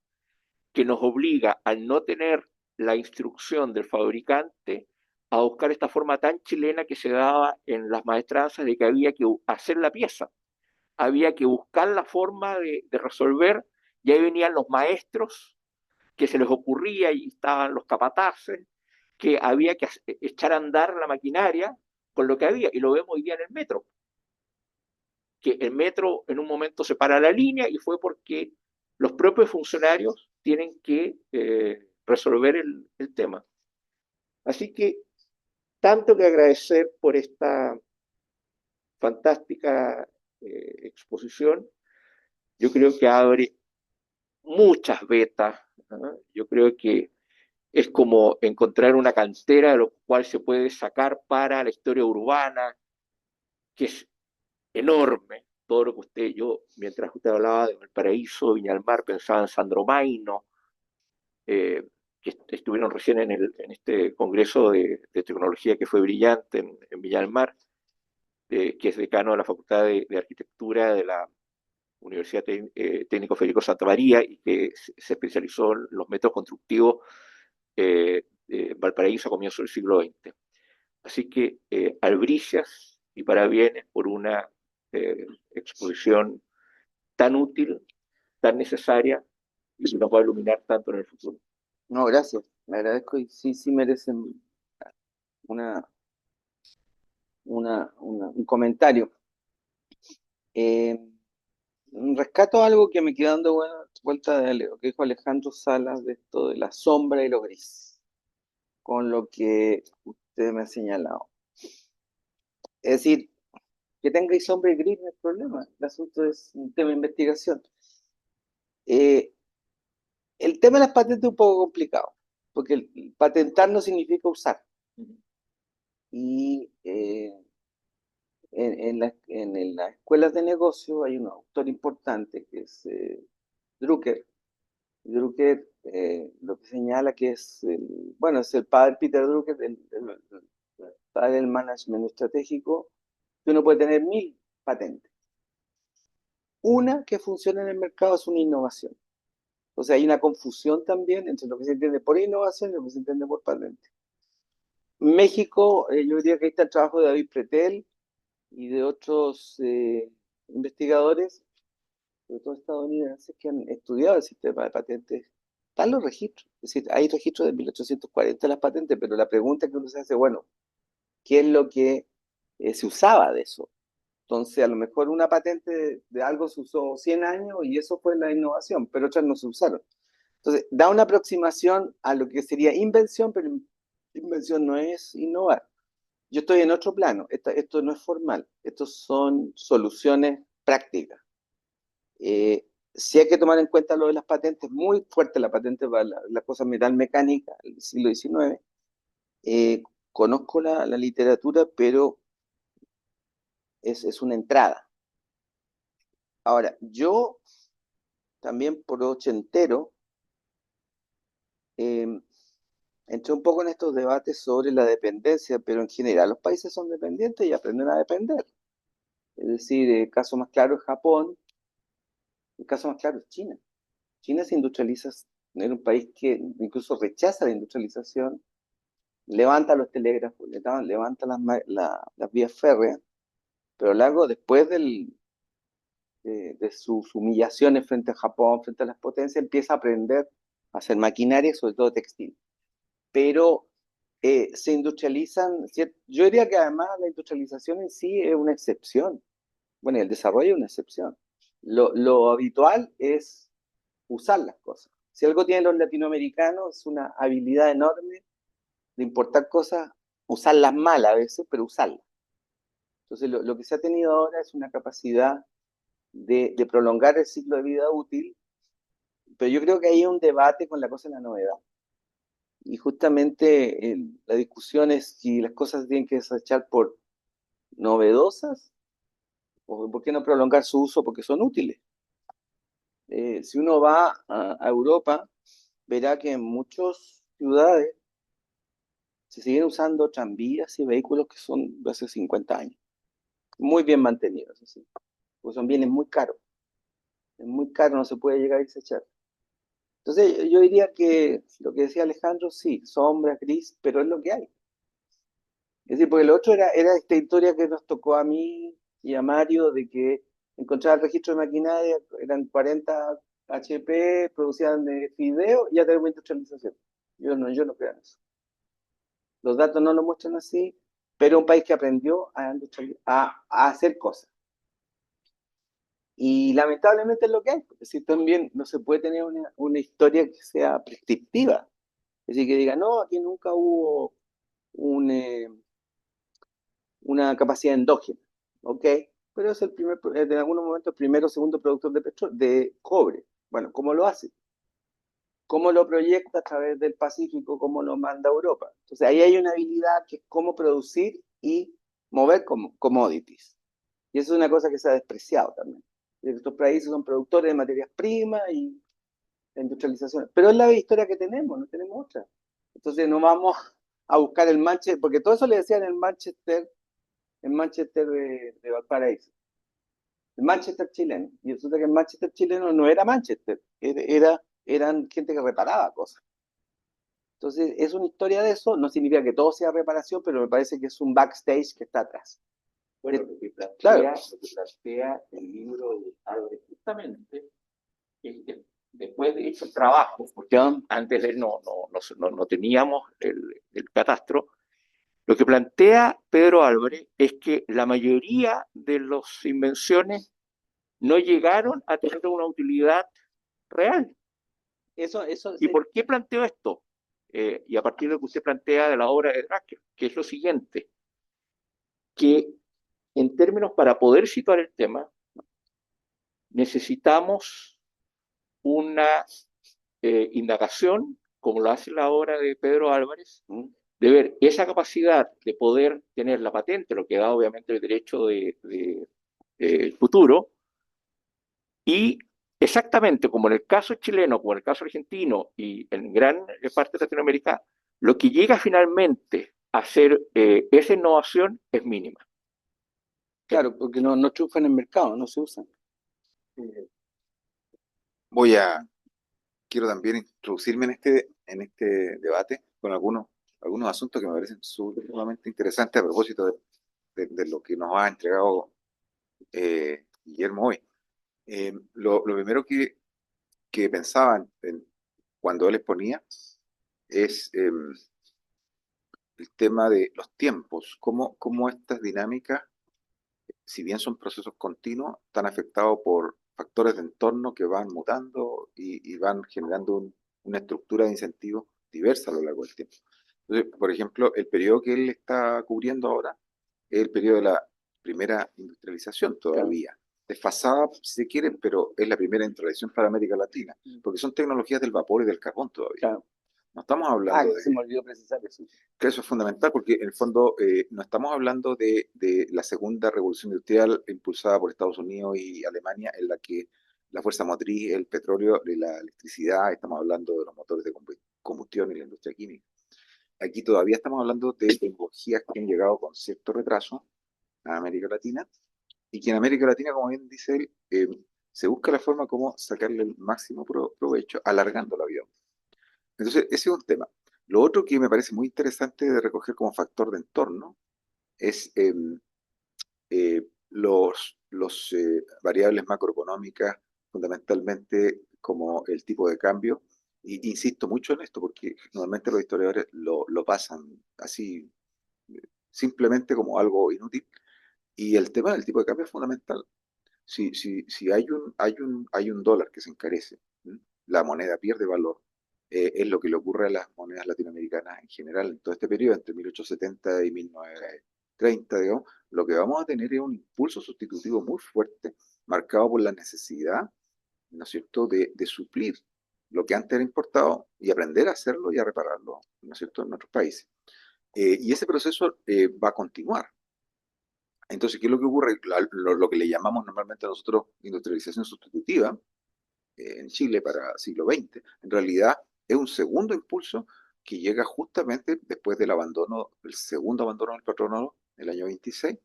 que nos obliga, al no tener la instrucción del fabricante, a buscar esta forma tan chilena que se daba en las maestranzas de que había que hacer la pieza, había que buscar la forma de resolver, y ahí venían los maestros que se les ocurría, y estaban los capataces, que había que echar a andar la maquinaria con lo que había, y lo vemos hoy día en el metro, que el metro en un momento se para la línea y fue porque los propios funcionarios tienen que resolver el tema. Así que tanto que agradecer por esta fantástica exposición. Yo creo que abre muchas vetas, ¿no? Yo creo que es como encontrar una cantera de lo cual se puede sacar para la historia urbana, que es enorme, todo lo que mientras usted hablaba de Valparaíso, Viña del Mar, pensaba en Sandro Maino, que estuvieron recién en este congreso de tecnología que fue brillante en Viña del Mar, que es decano de la Facultad de Arquitectura de la Universidad Técnico Federico Santa María y que se especializó en los métodos constructivos Valparaíso a comienzos del siglo XX. Así que albricias y parabienes por una exposición tan útil, tan necesaria y que nos va a iluminar tanto en el futuro. No, gracias, me agradezco y sí merecen un comentario. Rescato algo que me queda dando vuelta de lo que dijo Alejandro Salas de esto de la sombra y lo gris, con lo que usted me ha señalado. Es decir, que tengáis sombra y gris no es problema, el asunto es un tema de investigación. El tema de las patentes es un poco complicado, porque el patentar no significa usar. Y en las escuelas de negocio hay un autor importante que es Drucker. Drucker lo que señala que es el padre Peter Drucker, el padre del management estratégico, que uno puede tener 1000 patentes. Una que funciona en el mercado es una innovación. O sea, hay una confusión también entre lo que se entiende por innovación y lo que se entiende por patente. México, yo diría que ahí está el trabajo de David Pretel y de otros investigadores, sobre todo estadounidenses, que han estudiado el sistema de patentes. Están los registros, es decir, hay registros de 1840 de las patentes, pero la pregunta que uno se hace, bueno, ¿qué es lo que se usaba de eso? Entonces, a lo mejor una patente de algo se usó 100 años y eso fue la innovación, pero otras no se usaron. Entonces, da una aproximación a lo que sería invención, pero invención no es innovar. Yo estoy en otro plano, esto no es formal, estos son soluciones prácticas. Sí hay que tomar en cuenta lo de las patentes, muy fuerte la patente para la cosa metal-mecánica del siglo XIX. Conozco la literatura, pero es una entrada. Ahora, yo también por ochentero entré un poco en estos debates sobre la dependencia, pero en general los países son dependientes y aprenden a depender. Es decir, el caso más claro es Japón, el caso más claro es China. China se industrializa, es un país que incluso rechaza la industrialización, levanta los telégrafos, levanta las vías férreas, pero luego, después de sus humillaciones frente a Japón, frente a las potencias, empieza a aprender a hacer maquinaria, sobre todo textil. Pero se industrializan, ¿cierto? Yo diría que además la industrialización en sí es una excepción. Bueno, el desarrollo es una excepción. Lo habitual es usar las cosas. Si algo tienen los latinoamericanos es una habilidad enorme de importar cosas, usarlas mal a veces, pero usarlas. Entonces lo que se ha tenido ahora es una capacidad de prolongar el ciclo de vida útil, pero yo creo que hay un debate con la cosa de la novedad. Y justamente la discusión es si las cosas tienen que desechar por novedosas o por qué no prolongar su uso porque son útiles. Si uno va a Europa, verá que en muchas ciudades se siguen usando tranvías y vehículos que son de hace 50 años. Muy bien mantenidos, así. Porque son bienes muy caros. Es muy caro, no se puede llegar a desechar. Entonces, yo diría que lo que decía Alejandro, sí, sombra, gris, pero es lo que hay. Es decir, porque lo otro era esta historia que nos tocó a mí y a Mario de que encontraba el registro de maquinaria, eran 40 HP, producían de fideo y ya tenemos industrialización. Yo no creo en eso. Los datos no lo muestran así, pero un país que aprendió a hacer cosas. Y lamentablemente es lo que hay. Es decir, también no se puede tener una historia que sea prescriptiva. Es decir, que diga, no, aquí nunca hubo una capacidad endógena. ¿Ok? Pero es en algunos momentos, el primero o segundo productor de cobre. Bueno, ¿cómo lo hace? ¿Cómo lo proyecta a través del Pacífico? ¿Cómo lo manda a Europa? Entonces ahí hay una habilidad que es cómo producir y mover commodities. Y eso es una cosa que se ha despreciado también. Estos países son productores de materias primas y la industrialización. Pero es la historia que tenemos, no tenemos otra. Entonces no vamos a buscar el Manchester, porque todo eso le decían el Manchester de Valparaíso. El Manchester chileno. Y resulta que el Manchester chileno no era Manchester, eran gente que reparaba cosas. Entonces, es una historia de eso, no significa que todo sea reparación, pero me parece que es un backstage que está atrás. Bueno, lo que plantea, Claro. lo que plantea el libro de Álvarez justamente es que después de hecho el trabajo, porque antes de él no teníamos el catastro, lo que plantea Pedro Álvarez es que la mayoría de las invenciones no llegaron a tener una utilidad real. ¿Y por qué planteo esto? Y a partir de lo que usted plantea de la obra de Drucker, que es lo siguiente, que en términos para poder situar el tema, necesitamos una indagación, como lo hace la obra de Pedro Álvarez, de ver esa capacidad de poder tener la patente, lo que da obviamente el derecho de futuro, y exactamente como en el caso chileno, como en el caso argentino y en gran parte de Latinoamérica, lo que llega finalmente a ser esa innovación es mínima. Claro, porque no triunfan en el mercado, no se usan. Quiero también introducirme en este debate con algunos asuntos que me parecen sumamente interesantes a propósito de lo que nos ha entregado Guillermo hoy. Lo primero que pensaba cuando él exponía es el tema de los tiempos, cómo estas dinámicas, si bien son procesos continuos, están afectados por factores de entorno que van mutando y van generando una estructura de incentivos diversa a lo largo del tiempo. Entonces, por ejemplo, el periodo que él está cubriendo ahora es el periodo de la primera industrialización todavía, desfasada si se quiere, pero es la primera industrialización para América Latina, porque son tecnologías del vapor y del carbón todavía. Claro. No estamos hablando de... Se me olvidó precisar eso. Que eso es fundamental porque en el fondo no estamos hablando de la segunda revolución industrial impulsada por Estados Unidos y Alemania, en la que la fuerza motriz es el petróleo y la electricidad, estamos hablando de los motores de combustión y la industria química. Aquí todavía estamos hablando de tecnologías que han llegado con cierto retraso a América Latina y que en América Latina, como bien dice él, se busca la forma como sacarle el máximo provecho alargando la vida. Entonces, ese es un tema. Lo otro que me parece muy interesante de recoger como factor de entorno es los variables macroeconómicas, fundamentalmente como el tipo de cambio. Y insisto mucho en esto porque normalmente los historiadores lo pasan así simplemente como algo inútil. Y el tema del tipo de cambio es fundamental. Si hay un dólar que se encarece, ¿m? La moneda pierde valor. Es lo que le ocurre a las monedas latinoamericanas en general en todo este periodo, entre 1870 y 1930, digamos, lo que vamos a tener es un impulso sustitutivo muy fuerte, marcado por la necesidad, ¿no es cierto?, de suplir lo que antes era importado y aprender a hacerlo y a repararlo, ¿no es cierto?, en nuestros países. Y ese proceso va a continuar. Entonces, ¿qué es lo que ocurre? Lo que le llamamos normalmente a nosotros industrialización sustitutiva en Chile para siglo XX, en realidad es un segundo impulso que llega justamente después del segundo abandono del petróleo el año 26,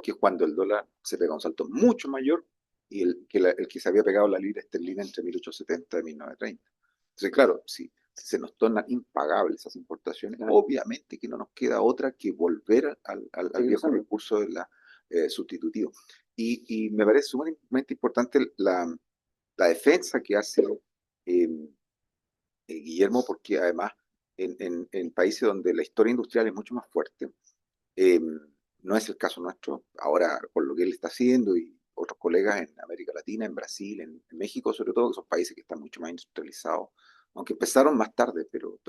que es cuando el dólar se pega un salto mucho mayor y el que se había pegado la libra esterlina entre 1870 y 1930. Entonces, claro, si se nos tornan impagables esas importaciones, obviamente que no nos queda otra que volver al viejo recurso de la sustitutivo. Y me parece sumamente importante la defensa que hace Guillermo, porque además en países donde la historia industrial es mucho más fuerte, eh, no es el caso nuestro, ahora por lo que él está haciendo y otros colegas en América Latina, en Brasil, en México sobre todo, que son países que están mucho más industrializados, aunque empezaron más tarde, pero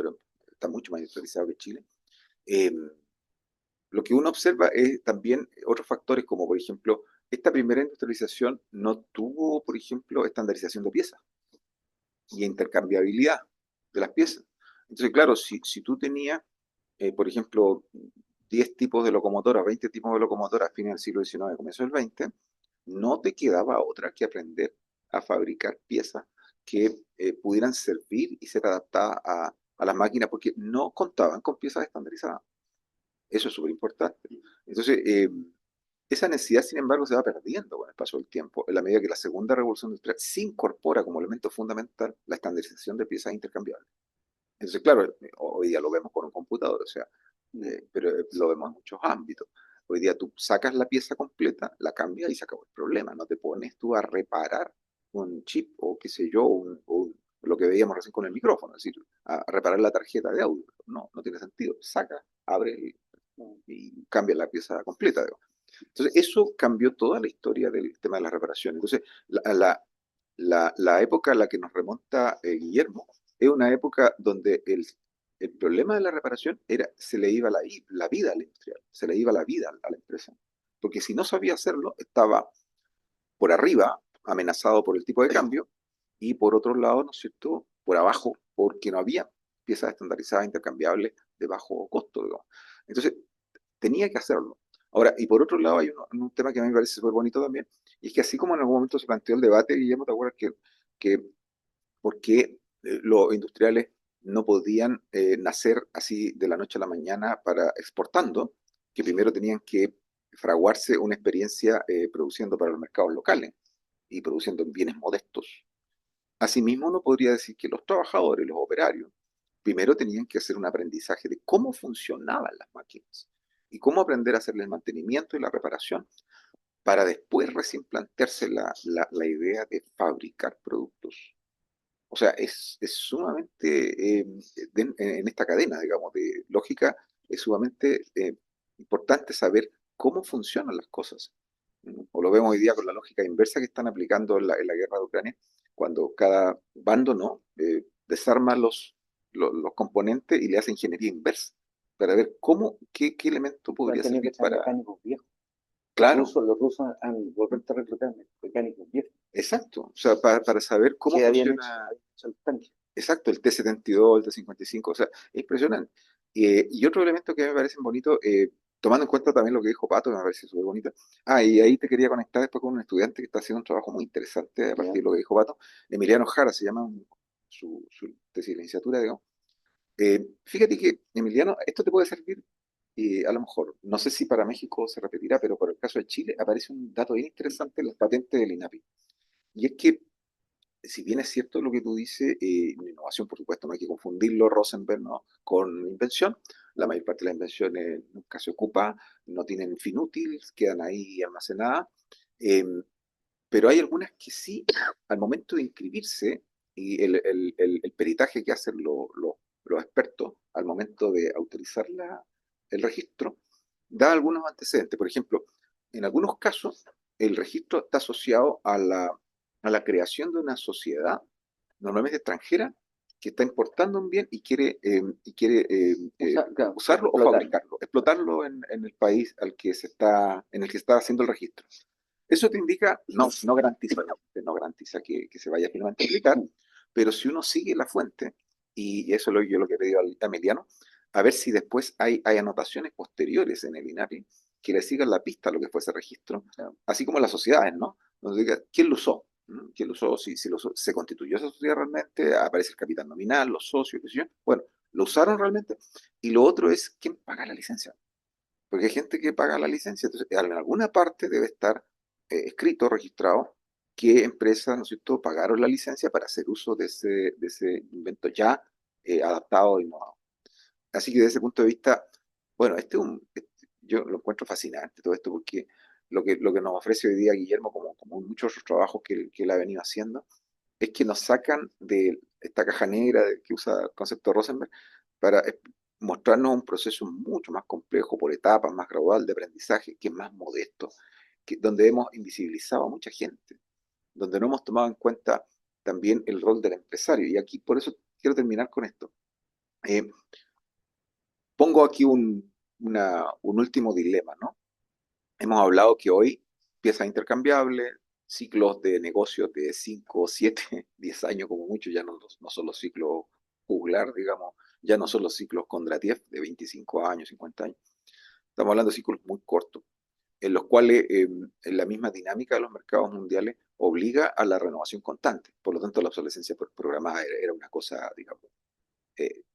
están mucho más industrializados que Chile. Lo que uno observa es también otros factores como, por ejemplo, esta primera industrialización no tuvo, por ejemplo, estandarización de piezas y intercambiabilidad de las piezas. Entonces, claro, si tú tenías, por ejemplo, 10 tipos de locomotoras, 20 tipos de locomotoras a fines del siglo XIX, comienzo del XX, no te quedaba otra que aprender a fabricar piezas que pudieran servir y ser adaptadas a las máquinas, porque no contaban con piezas estandarizadas. Eso es súper importante. Entonces, esa necesidad, sin embargo, se va perdiendo con el paso del tiempo, en la medida que la segunda revolución industrial se incorpora como elemento fundamental la estandarización de piezas intercambiables. Entonces, claro, hoy día lo vemos con un computador, o sea, pero lo vemos en muchos ámbitos. Hoy día tú sacas la pieza completa, la cambias y se acabó el problema. No te pones tú a reparar un chip o qué sé yo, lo que veíamos recién con el micrófono, es decir, a reparar la tarjeta de audio. No, no tiene sentido. Saca, abre y cambia la pieza completa. Digo. Entonces, eso cambió toda la historia del tema de la reparación. Entonces, la época a la que nos remonta Guillermo es una época donde el problema de la reparación era, se le iba la vida al industrial, se le iba la vida a la empresa. Porque si no sabía hacerlo, estaba por arriba, amenazado por el tipo de cambio, y por otro lado, ¿no es cierto?, por abajo, porque no había piezas estandarizadas intercambiables de bajo costo, digamos. Entonces, tenía que hacerlo. Ahora, y por otro lado, hay un tema que a mí me parece súper bonito también, y es que así como en algún momento se planteó el debate, Guillermo, ¿te acuerdas que por qué los industriales no podían nacer así de la noche a la mañana para exportando, que primero tenían que fraguarse una experiencia produciendo para los mercados locales y produciendo en bienes modestos? Asimismo, uno podría decir que los trabajadores, los operarios, primero tenían que hacer un aprendizaje de cómo funcionaban las máquinas y cómo aprender a hacerle el mantenimiento y la reparación para después recién plantearse la idea de fabricar productos. O sea, es sumamente, en esta cadena, digamos, de lógica, es sumamente importante saber cómo funcionan las cosas. O lo vemos hoy día con la lógica inversa que están aplicando en la guerra de Ucrania, cuando cada bando no desarma los componentes y le hace ingeniería inversa para ver qué elemento Igual podría tenía que servir ser para... mecánicos viejos. Claro, Los rusos han vuelto a reclutar mecánicos viejos. exacto. O sea, para saber cómo Que funciona. habían hecho el tanque. Exacto, el T-72, el T-55, o sea, es impresionante. Y otro elemento que me parece bonito, tomando en cuenta también lo que dijo Pato, que me parece súper bonito. Ah, y ahí te quería conectar después con un estudiante que está haciendo un trabajo muy interesante a partir de lo que dijo Pato. Emiliano Jara se llama su tesis de licenciatura, digamos. Fíjate que, Emiliano, esto te puede servir, a lo mejor, no sé si para México se repetirá, pero por el caso de Chile aparece un dato bien interesante en las patentes del INAPI. Y es que si bien es cierto lo que tú dices, innovación, por supuesto, no hay que confundirlo, Rosenberg, ¿no?, con invención. La mayor parte de las invenciones nunca se ocupa, no tienen fin útil, quedan ahí almacenadas. eh, pero hay algunas que sí, al momento de inscribirse, y el peritaje que hacen los expertos al momento de autorizar el registro, da algunos antecedentes. Por ejemplo, en algunos casos, el registro está asociado a la creación de una sociedad, normalmente extranjera, que está importando un bien y quiere Claro, usarlo o fabricarlo, explotarlo en el país en el que está haciendo el registro. Eso te indica, no garantiza, no garantiza que se vaya finalmente a aplicar, pero si uno sigue la fuente, y eso es yo lo que he pedido a Emiliano, a ver si después hay anotaciones posteriores en el INAPI que le sigan la pista a lo que fue ese registro, así como las sociedades, ¿no? Donde diga, ¿quién lo usó? ¿Quién lo usó? Si lo usó, se constituyó esa sociedad realmente, aparece el capital nominal, los socios, qué sé yo. Bueno, ¿lo usaron realmente? Y lo otro es, ¿quién paga la licencia? Porque hay gente que paga la licencia, entonces en alguna parte debe estar escrito, registrado, qué empresas, ¿no es cierto?, pagaron la licencia para hacer uso de ese invento ya adaptado e innovado. Así que desde ese punto de vista, bueno, yo lo encuentro fascinante todo esto, porque lo que nos ofrece hoy día Guillermo, como muchos otros trabajos que él ha venido haciendo, es que nos sacan de esta caja negra que usa el concepto Rosenberg para mostrarnos un proceso mucho más complejo, por etapas, más gradual de aprendizaje, que es más modesto, donde hemos invisibilizado a mucha gente, donde no hemos tomado en cuenta también el rol del empresario. Y aquí, por eso quiero terminar con esto. Eh, Pongo aquí un último dilema, ¿no? Hemos hablado que hoy piezas intercambiables, ciclos de negocios de 5, 7, 10 años como mucho, ya no son los ciclos juglar, digamos, ya no son los ciclos Kondratiev de 25 años, 50 años. Estamos hablando de ciclos muy cortos, en los cuales en la misma dinámica de los mercados mundiales obliga a la renovación constante. Por lo tanto, la obsolescencia programada era una cosa, digamos,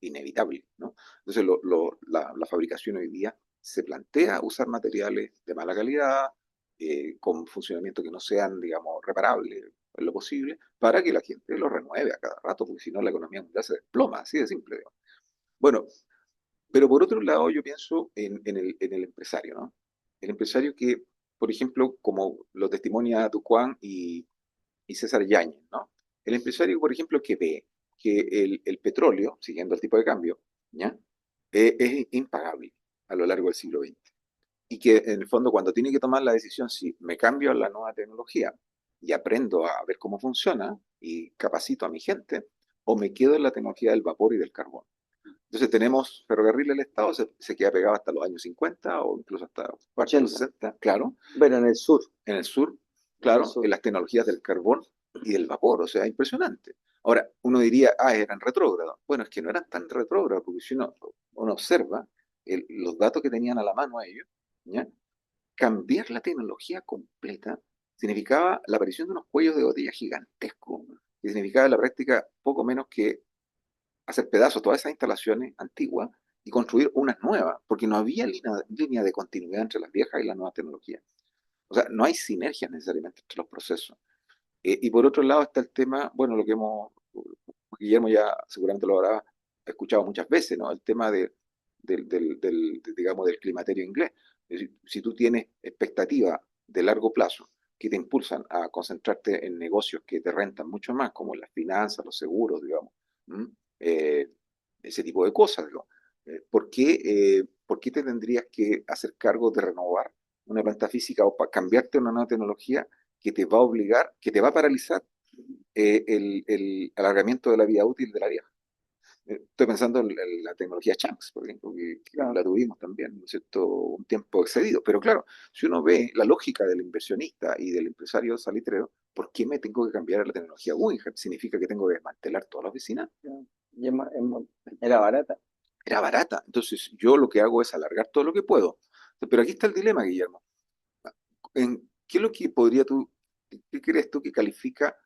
inevitable, ¿no? Entonces, la fabricación hoy día se plantea usar materiales de mala calidad, con funcionamiento que no sean, digamos, reparables en lo posible, para que la gente lo renueve a cada rato, porque si no la economía mundial se desploma, así de simple, digamos. Bueno, pero por otro lado yo pienso en el empresario, ¿no? El empresario que, por ejemplo, como lo testimonia Duquan y César Yáñez, ¿no? El empresario, por ejemplo, que ve que el petróleo, siguiendo el tipo de cambio, ¿ya? Es impagable a lo largo del siglo XX. Y que en el fondo cuando tiene que tomar la decisión si me cambio a la nueva tecnología y aprendo a ver cómo funciona y capacito a mi gente, o me quedo en la tecnología del vapor y del carbón. Entonces tenemos Ferrocarril del Estado, se queda pegado hasta los años 50 o incluso hasta parte de los 80. 60, claro. Bueno, en el sur. En el sur, En claro, el sur. en las tecnologías del carbón y del vapor, o sea, impresionante. Ahora, uno diría, eran retrógrados. Bueno, es que no eran tan retrógrados, porque si uno observa los datos que tenían a la mano ellos, ¿ya? Cambiar la tecnología completa significaba la aparición de unos cuellos de botella gigantescos, que significaba en la práctica poco menos que hacer pedazos todas esas instalaciones antiguas y construir unas nuevas, porque no había línea de continuidad entre las viejas y las nuevas tecnologías. O sea, no hay sinergia necesariamente entre los procesos. Y por otro lado está el tema, bueno, lo que Guillermo ya seguramente lo habrá escuchado muchas veces, ¿no? El tema digamos, del climaterio inglés. Es decir, si tú tienes expectativas de largo plazo que te impulsan a concentrarte en negocios que te rentan mucho más, como las finanzas, los seguros, digamos, ¿m? Ese tipo de cosas, digo. ¿Por qué te tendrías que hacer cargo de renovar una planta física o cambiarte a una nueva tecnología que te va a obligar, que te va a paralizar el alargamiento de la vida útil de la vieja? Estoy pensando en la tecnología Chunks, por ejemplo, que Claro. la tuvimos también, ¿no es cierto?, un tiempo excedido. Pero claro, si uno ve la lógica del inversionista y del empresario salitrero, ¿por qué me tengo que cambiar a la tecnología Guggenheim? ¿Significa que tengo que desmantelar toda la oficina? Y era barata. Era barata. Entonces, yo lo que hago es alargar todo lo que puedo. Pero aquí está el dilema, Guillermo. ¿Qué es lo que qué crees tú que califica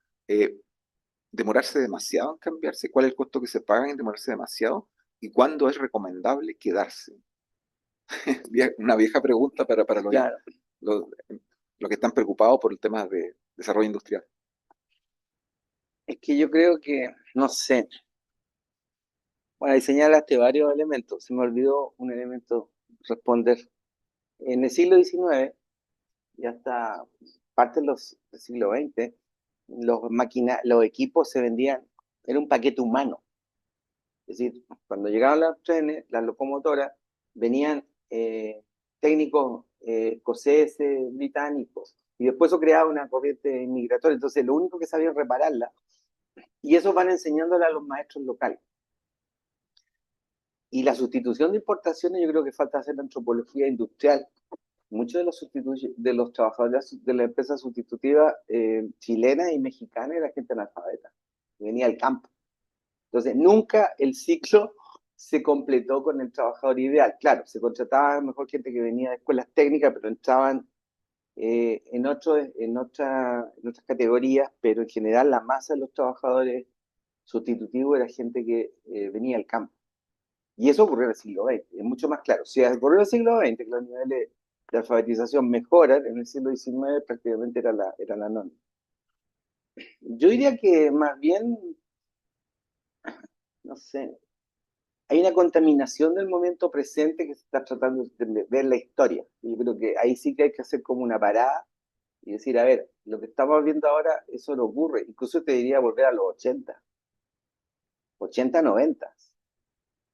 demorarse demasiado en cambiarse? ¿Cuál es el costo que se paga en demorarse demasiado? ¿Y cuándo es recomendable quedarse? Una vieja pregunta para Claro. los, los que están preocupados por el tema de desarrollo industrial. Es que yo creo que, no sé. Bueno, ahí señalaste varios elementos. Se me olvidó un elemento responder. En el siglo XIX y hasta parte del siglo XX, los equipos se vendían, era un paquete humano. Es decir, cuando llegaban los trenes, las locomotoras, venían técnicos escoceses, británicos, y después eso creaba una corriente migratoria. Entonces, lo único que sabían repararla, y eso van enseñándole a los maestros locales. Y la sustitución de importaciones, yo creo que falta hacer la antropología industrial. Muchos de los trabajadores de la empresa sustitutiva chilena y mexicana era gente analfabeta, venía del campo. Entonces, nunca el ciclo se completó con el trabajador ideal. Claro, se contrataba mejor gente que venía de escuelas técnicas, pero entraban en otras categorías, pero en general la masa de los trabajadores sustitutivos era gente que venía del campo. Y eso ocurrió en el siglo XX, es mucho más claro. Si ocurrió en el siglo XX, que los niveles de alfabetización mejoran, en el siglo XIX prácticamente era la norma. Yo diría que más bien, no sé, hay una contaminación del momento presente que se está tratando de ver la historia. Yo creo que ahí sí que hay que hacer como una parada y decir, a ver, lo que estamos viendo ahora, eso no ocurre. Incluso te diría volver a los 80, 90.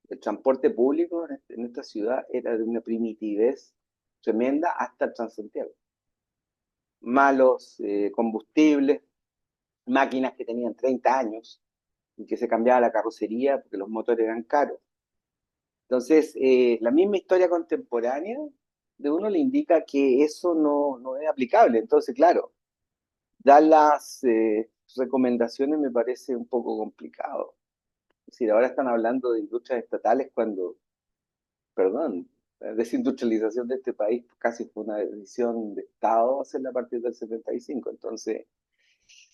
El transporte público en esta ciudad era de una primitivez tremenda hasta el Transantiago. Malos combustibles, máquinas que tenían 30 años y que se cambiaba la carrocería porque los motores eran caros. Entonces, la misma historia contemporánea de uno le indica que eso no es aplicable. Entonces, claro, dar las recomendaciones me parece un poco complicado. Es decir, ahora están hablando de industrias estatales cuando, perdón, La desindustrialización de este país casi fue una decisión de Estado hacerla a partir del 75. Entonces,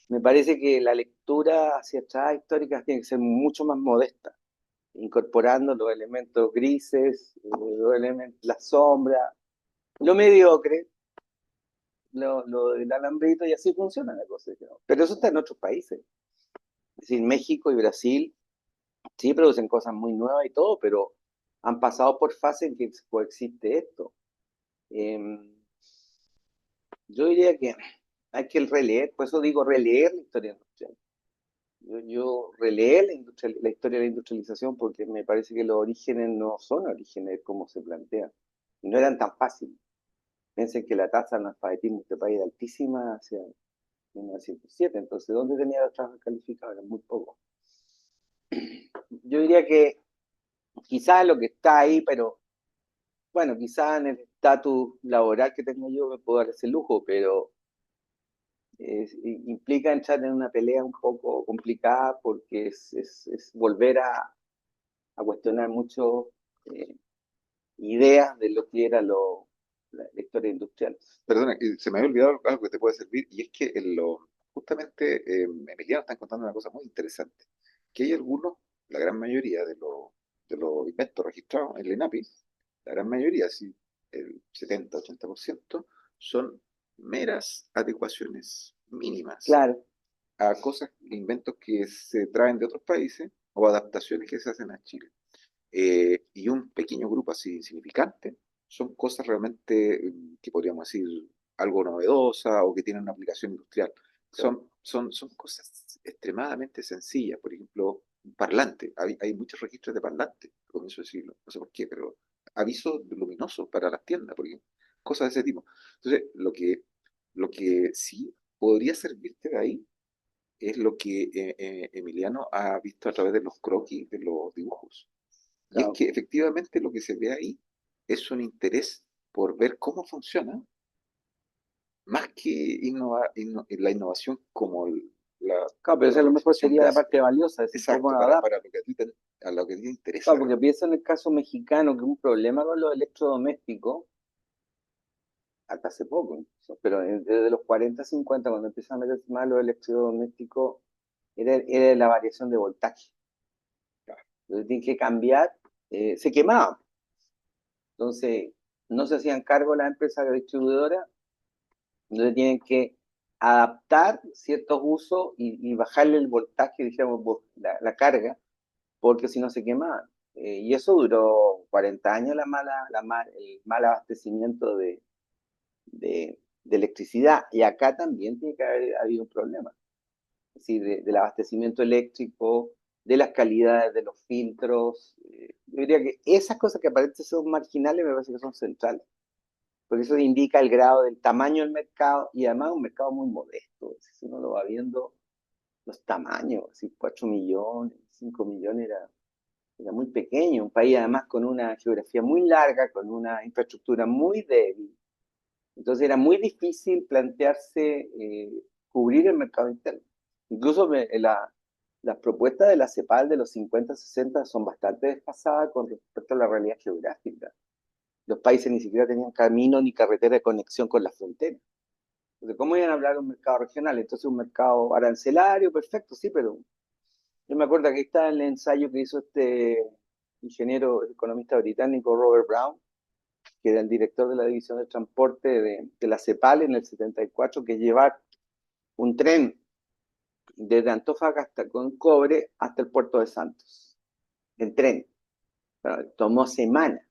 me parece que la lectura hacia atrás histórica tiene que ser mucho más modesta, incorporando los elementos grises, los elementos, la sombra, lo mediocre, lo del alambrito, y así funciona la cosa. ¿No? Pero eso está en otros países. Es decir, México y Brasil sí producen cosas muy nuevas y todo, pero han pasado por fases en que coexiste esto. Yo diría que hay que releer, por eso digo releer la historia industrial. Yo releer la historia de la industrialización porque me parece que los orígenes no son orígenes como se plantean. Y no eran tan fáciles. Piensen que la tasa de analfabetismo de este país era altísima hacia 1907, entonces ¿dónde tenía los trabajos calificados? Eran muy pocos. Yo diría que quizás lo que está ahí, pero bueno, quizás en el estatus laboral que tengo yo me puedo dar ese lujo, pero implica entrar en una pelea un poco complicada porque es volver a cuestionar mucho ideas de lo que era la historia industrial. Perdona, se me había olvidado algo que te puede servir, y es que justamente Emiliano está contando una cosa muy interesante, que hay algunos, la gran mayoría de los inventos registrados en la INAPI, la gran mayoría, sí, el 70-80%, son meras adecuaciones mínimas Claro, a cosas, inventos que se traen de otros países o adaptaciones que se hacen a Chile. Y un pequeño grupo así insignificante son cosas realmente que podríamos decir algo novedosa o que tienen una aplicación industrial. Son cosas extremadamente sencillas. Por ejemplo, un parlante. Hay muchos registros de parlantes a comienzo del siglo. No sé por qué, pero avisos luminosos para las tiendas, por ejemplo. Cosas de ese tipo. Entonces, lo que sí podría servirte de ahí es lo que Emiliano ha visto a través de los croquis, de los dibujos. Y es claro. que efectivamente lo que se ve ahí es un interés por ver cómo funciona, más que la innovación como Claro, pero la eso a lo mejor realización sería de la hace. parte valiosa, es decir, cómo Exacto, lo para, adapta. para lo que a lo que a ti te interesa, Claro, porque ¿verdad? pienso en el caso mexicano, que un problema con los electrodomésticos, hasta hace poco, incluso, pero desde los 40, 50, cuando empiezan a meterse más los electrodomésticos, era la variación de voltaje. Entonces tienen que cambiar, se quemaban. Entonces, no se hacían cargo las empresas distribuidoras, entonces tienen que adaptar ciertos usos y bajarle el voltaje, digamos, la carga, porque si no se quemaban. Y eso duró 40 años el mal abastecimiento de electricidad. Y acá también tiene que haber habido un problema. Es decir, del abastecimiento eléctrico, de las calidades de los filtros. Yo diría que esas cosas que aparentemente son marginales me parece que son centrales. Porque eso indica el grado del tamaño del mercado y además un mercado muy modesto. Si uno lo va viendo, los tamaños, así 4 millones, 5 millones era muy pequeño, un país además con una geografía muy larga, con una infraestructura muy débil. Entonces era muy difícil plantearse cubrir el mercado interno. Incluso las propuestas de la CEPAL de los 50, 60 son bastante desfasadas con respecto a la realidad geográfica. Los países ni siquiera tenían camino ni carretera de conexión con las fronteras. Entonces, ¿cómo iban a hablar de un mercado regional? Entonces, un mercado arancelario, perfecto, sí, pero yo me acuerdo que ahí está el ensayo que hizo este ingeniero economista británico Robert Brown, que era el director de la división de transporte de la CEPAL en el 74, que es llevar un tren desde Antofagasta con cobre hasta el puerto de Santos, en tren. Bueno, tomó semanas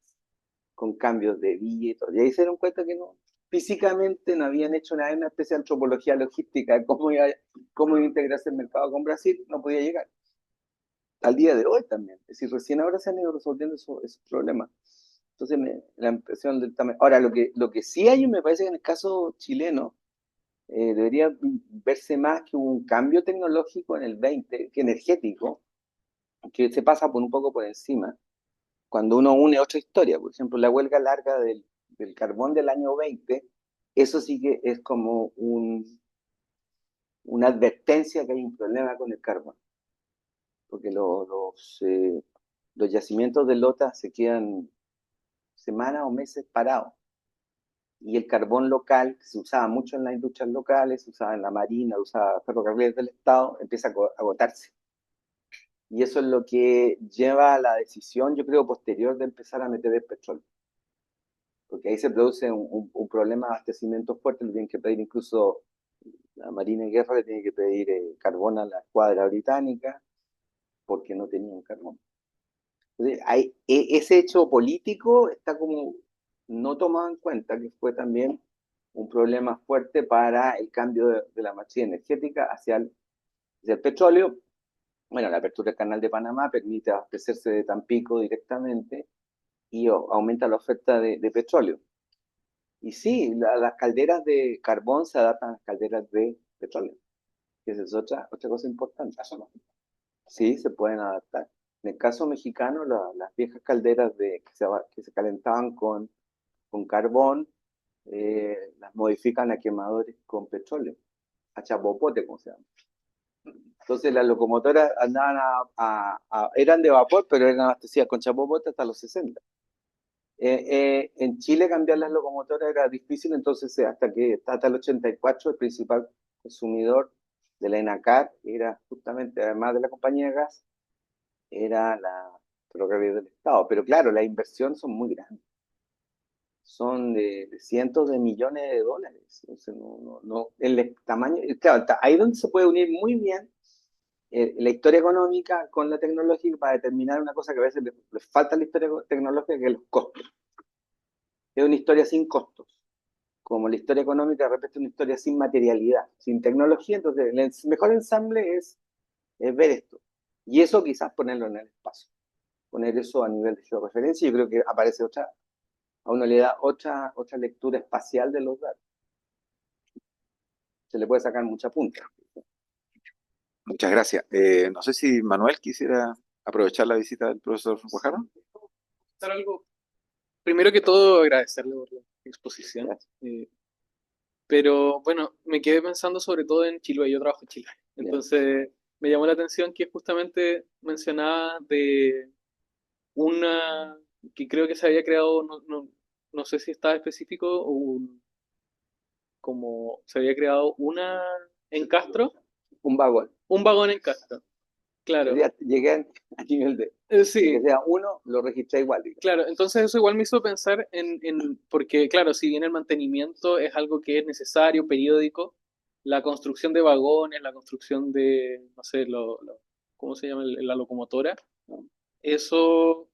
con cambios de vía y todo. Y ahí se dieron cuenta que no, físicamente no habían hecho nada, una especie de antropología logística de cómo iba a integrarse el mercado con Brasil, no podía llegar. Al día de hoy también. Es decir, recién ahora se han ido resolviendo esos problemas. Entonces, la impresión del tamaño. Ahora, lo que sí hay, me parece que en el caso chileno, debería verse más que hubo un cambio tecnológico en el 20, que energético, que se pasa por un poco por encima, cuando uno une otra historia. Por ejemplo, la huelga larga del carbón del año 20, eso sí que es como una advertencia que hay un problema con el carbón, porque los yacimientos de Lota se semanas o meses parado. Y el carbón local, que se usaba mucho en las industrias locales, se usaba en la marina, se usaba ferrocarriles del Estado, empieza a agotarse. Y eso es lo que lleva a la decisión, yo creo, posterior de empezar a meter el petróleo. Porque ahí se produce un problema de abastecimiento fuerte, le tienen que pedir incluso, la Marina de Guerra le tiene que pedir carbón a la escuadra británica, porque no tenían carbón. Entonces, ese hecho político está como no tomado en cuenta, que fue también un problema fuerte para el cambio de la matriz energética hacia el petróleo. Bueno, la apertura del Canal de Panamá permite abastecerse de Tampico directamente y aumenta la oferta de petróleo. Y sí, las calderas de carbón se adaptan a las calderas de petróleo. Esa es otra cosa importante. Sí, se pueden adaptar. En el caso mexicano, las viejas calderas que se calentaban con carbón, las modifican a quemadores con petróleo, a chapopote, como se llama. Entonces las locomotoras andaban eran de vapor, pero eran abastecidas con chapopote hasta los 60. En Chile cambiar las locomotoras era difícil, entonces hasta el 84 el principal consumidor de la ENACAR era justamente, además de la compañía de gas, era la ferrocarril del Estado. Pero claro, las inversiones son muy grandes. Son de cientos de millones de dólares. Entonces, el tamaño, claro, ahí es donde se puede unir muy bien la historia económica con la tecnológica para determinar una cosa que a veces les falta a la historia tecnológica, que es los costos. Es una historia sin costos. Como la historia económica de repente es una historia sin materialidad, sin tecnología. Entonces, el mejor ensamble es ver esto. Y eso quizás ponerlo en el espacio. Poner eso a nivel de georreferencia. Yo creo que aparece a uno le da otra lectura espacial de los datos. Se le puede sacar mucha punta. Muchas gracias. No sé si Manuel quisiera aprovechar la visita del profesor Guajardo. Algo. Primero que todo, agradecerle por la exposición. Pero bueno, me quedé pensando sobre todo en Chiloé. Yo trabajo en Chiloé. Entonces, me llamó la atención que justamente mencionaba de una que creo que se había creado, no sé si estaba específico, como se había creado una en Castro. Un vagón. Un vagón en Castro. Claro. Llegué a nivel de sí. que sea uno, lo registré igual. Claro, entonces eso igual me hizo pensar porque claro, si bien el mantenimiento es algo que es necesario, periódico, la construcción de vagones, la construcción de, no sé, ¿cómo se llama? La locomotora, eso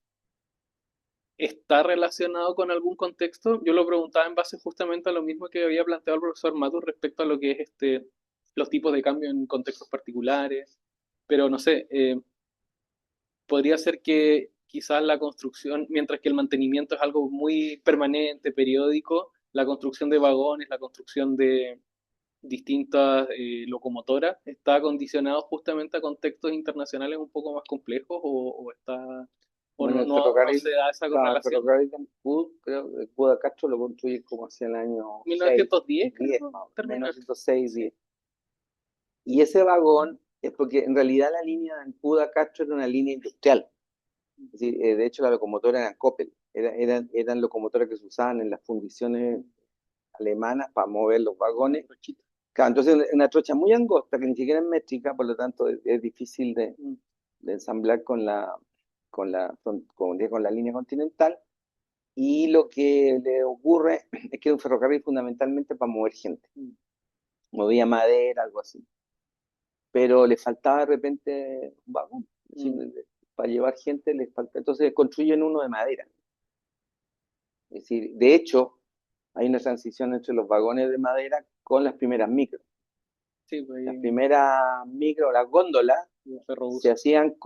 está relacionado con algún contexto. Yo lo preguntaba en base justamente a lo mismo que había planteado el profesor Matur respecto a lo que es los tipos de cambio en contextos particulares, pero no sé, podría ser que quizás la construcción, mientras que el mantenimiento es algo muy permanente, periódico, la construcción de vagones, la construcción de distintas locomotoras, está condicionado justamente a contextos internacionales un poco más complejos o está... O Bueno, no se da esa correlación. El ferrocarril de Ancud, creo que Cuda Castro lo construye como hacia el año 1910, 10, creo, 1906, 10. Y ese vagón es porque en realidad la línea de Ancud a Castro era una línea industrial. Es decir, de hecho la locomotora era Coppel, eran locomotoras que se usaban en las fundiciones alemanas para mover los vagones. Claro, entonces una trocha muy angosta que ni siquiera es métrica, por lo tanto es difícil de ensamblar con la línea continental. Y lo que le ocurre es que es un ferrocarril fundamentalmente para mover gente. Movía madera, algo así. Pero le faltaba de repente un vagón. Para llevar gente les falta. Entonces construyen uno de madera. Es decir, de hecho, hay una transición entre los vagones de madera con las primeras micros. Sí, pues, las primeras micros, las góndolas, se hacían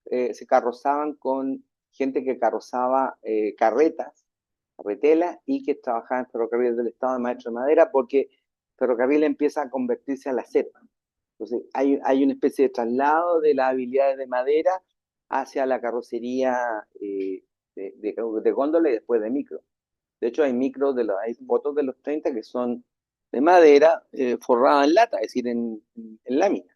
se carrozaban con gente que carrozaba carretelas, y que trabajaba en ferrocarriles del Estado de maestro de madera, porque ferrocarril empieza a convertirse a la cepa. Entonces hay una especie de traslado de las habilidades de madera hacia la carrocería de góndola y después de micro. De hecho, hay fotos de los 30 que son de madera forrada en lata, es decir, en lámina.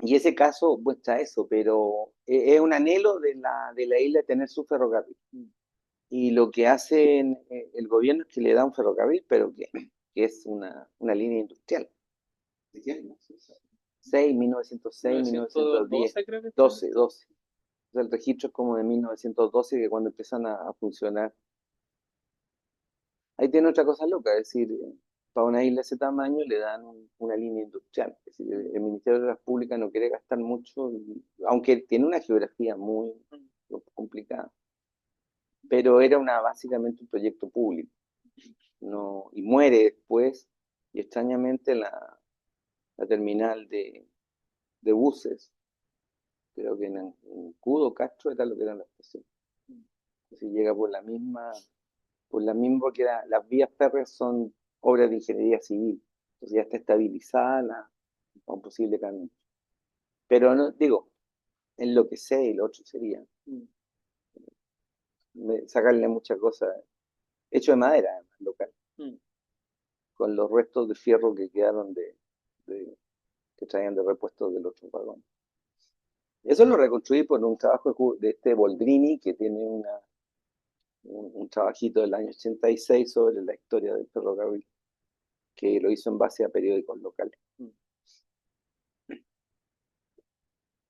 Y ese caso muestra eso, pero es un anhelo de la isla tener su ferrocarril. Y lo que hace el gobierno es que le da un ferrocarril, pero que es una línea industrial. ¿De qué año? 1906, 1910, 1912 creo que 12. O sea, el registro es como de 1912, que cuando empiezan a funcionar. Ahí tiene otra cosa loca, es decir, para una isla de ese tamaño le dan una línea industrial. Es decir, el Ministerio de Obras Públicas no quiere gastar mucho, aunque tiene una geografía muy complicada, pero era básicamente un proyecto público. No, y muere después, y extrañamente la terminal de buses, creo que en Cudo, Castro era lo que era la estación. Entonces llega por la misma, porque las vías férreas son obras de ingeniería civil, entonces ya está estabilizada para un posible cambio. Pero no, digo, en lo que sé, y lo otro sería sacarle muchas cosas, hecho de madera, además, local, con los restos de fierro que quedaron que traían de repuestos del otro vagón. Eso lo reconstruí por un trabajo de este Boldrini, que tiene un trabajito del año 86 sobre la historia del ferrocarril, que lo hizo en base a periódicos locales.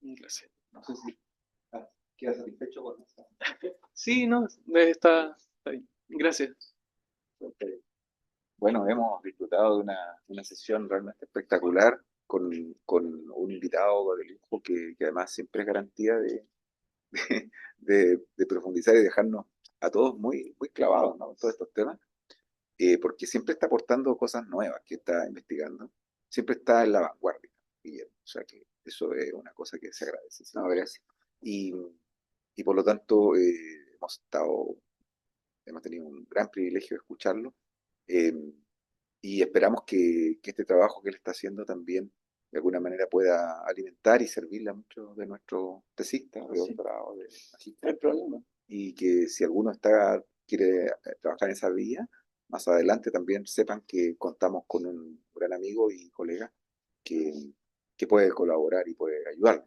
Gracias. No sé si queda satisfecho con eso. Sí, no, está bien. Gracias. Bueno, hemos disfrutado de una sesión realmente espectacular con un invitado de lujo que además siempre es garantía de profundizar y dejarnos a todos muy, muy clavados, ¿no?, en todos estos temas, porque siempre está aportando cosas nuevas que está investigando, siempre está en la vanguardia, Guillermo. O sea que eso es una cosa que se agradece. ¿Sí? No, gracias. Y por lo tanto hemos tenido un gran privilegio de escucharlo. eh, y esperamos que este trabajo que él está haciendo también de alguna manera pueda alimentar y servirle a muchos de nuestros tesistas, de doctorado, de No hay magíster, problema. y que si alguno quiere trabajar en esa vía, más adelante también sepan que contamos con un gran amigo y colega que, que puede colaborar y puede ayudarlo.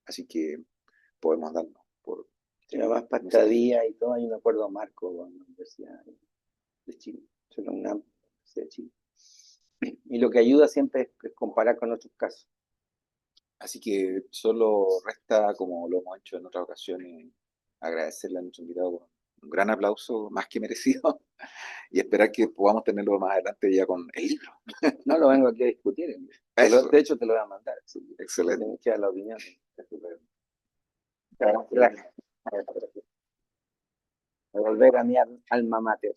Así que podemos darnos por... Si no vas para estadía y todo, hay un acuerdo marco con la Universidad de Chile, con la UNAM, de Chile. Y lo que ayuda siempre es comparar con otros casos. Así que solo resta, como lo hemos hecho en otras ocasiones, agradecerle a nuestro invitado con un gran aplauso, más que merecido, y esperar que podamos tenerlo más adelante ya con el libro. No lo vengo aquí a discutir. Eso. De hecho, te lo voy a mandar. Sí, Excelente. tienes que dar la opinión. Volver a mi alma mater.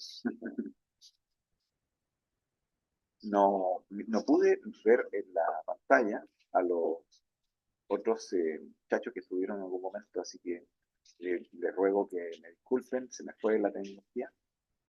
No pude ver en la pantalla a los otros muchachos que estuvieron en algún momento, así que les ruego que me disculpen, se me fue la tecnología.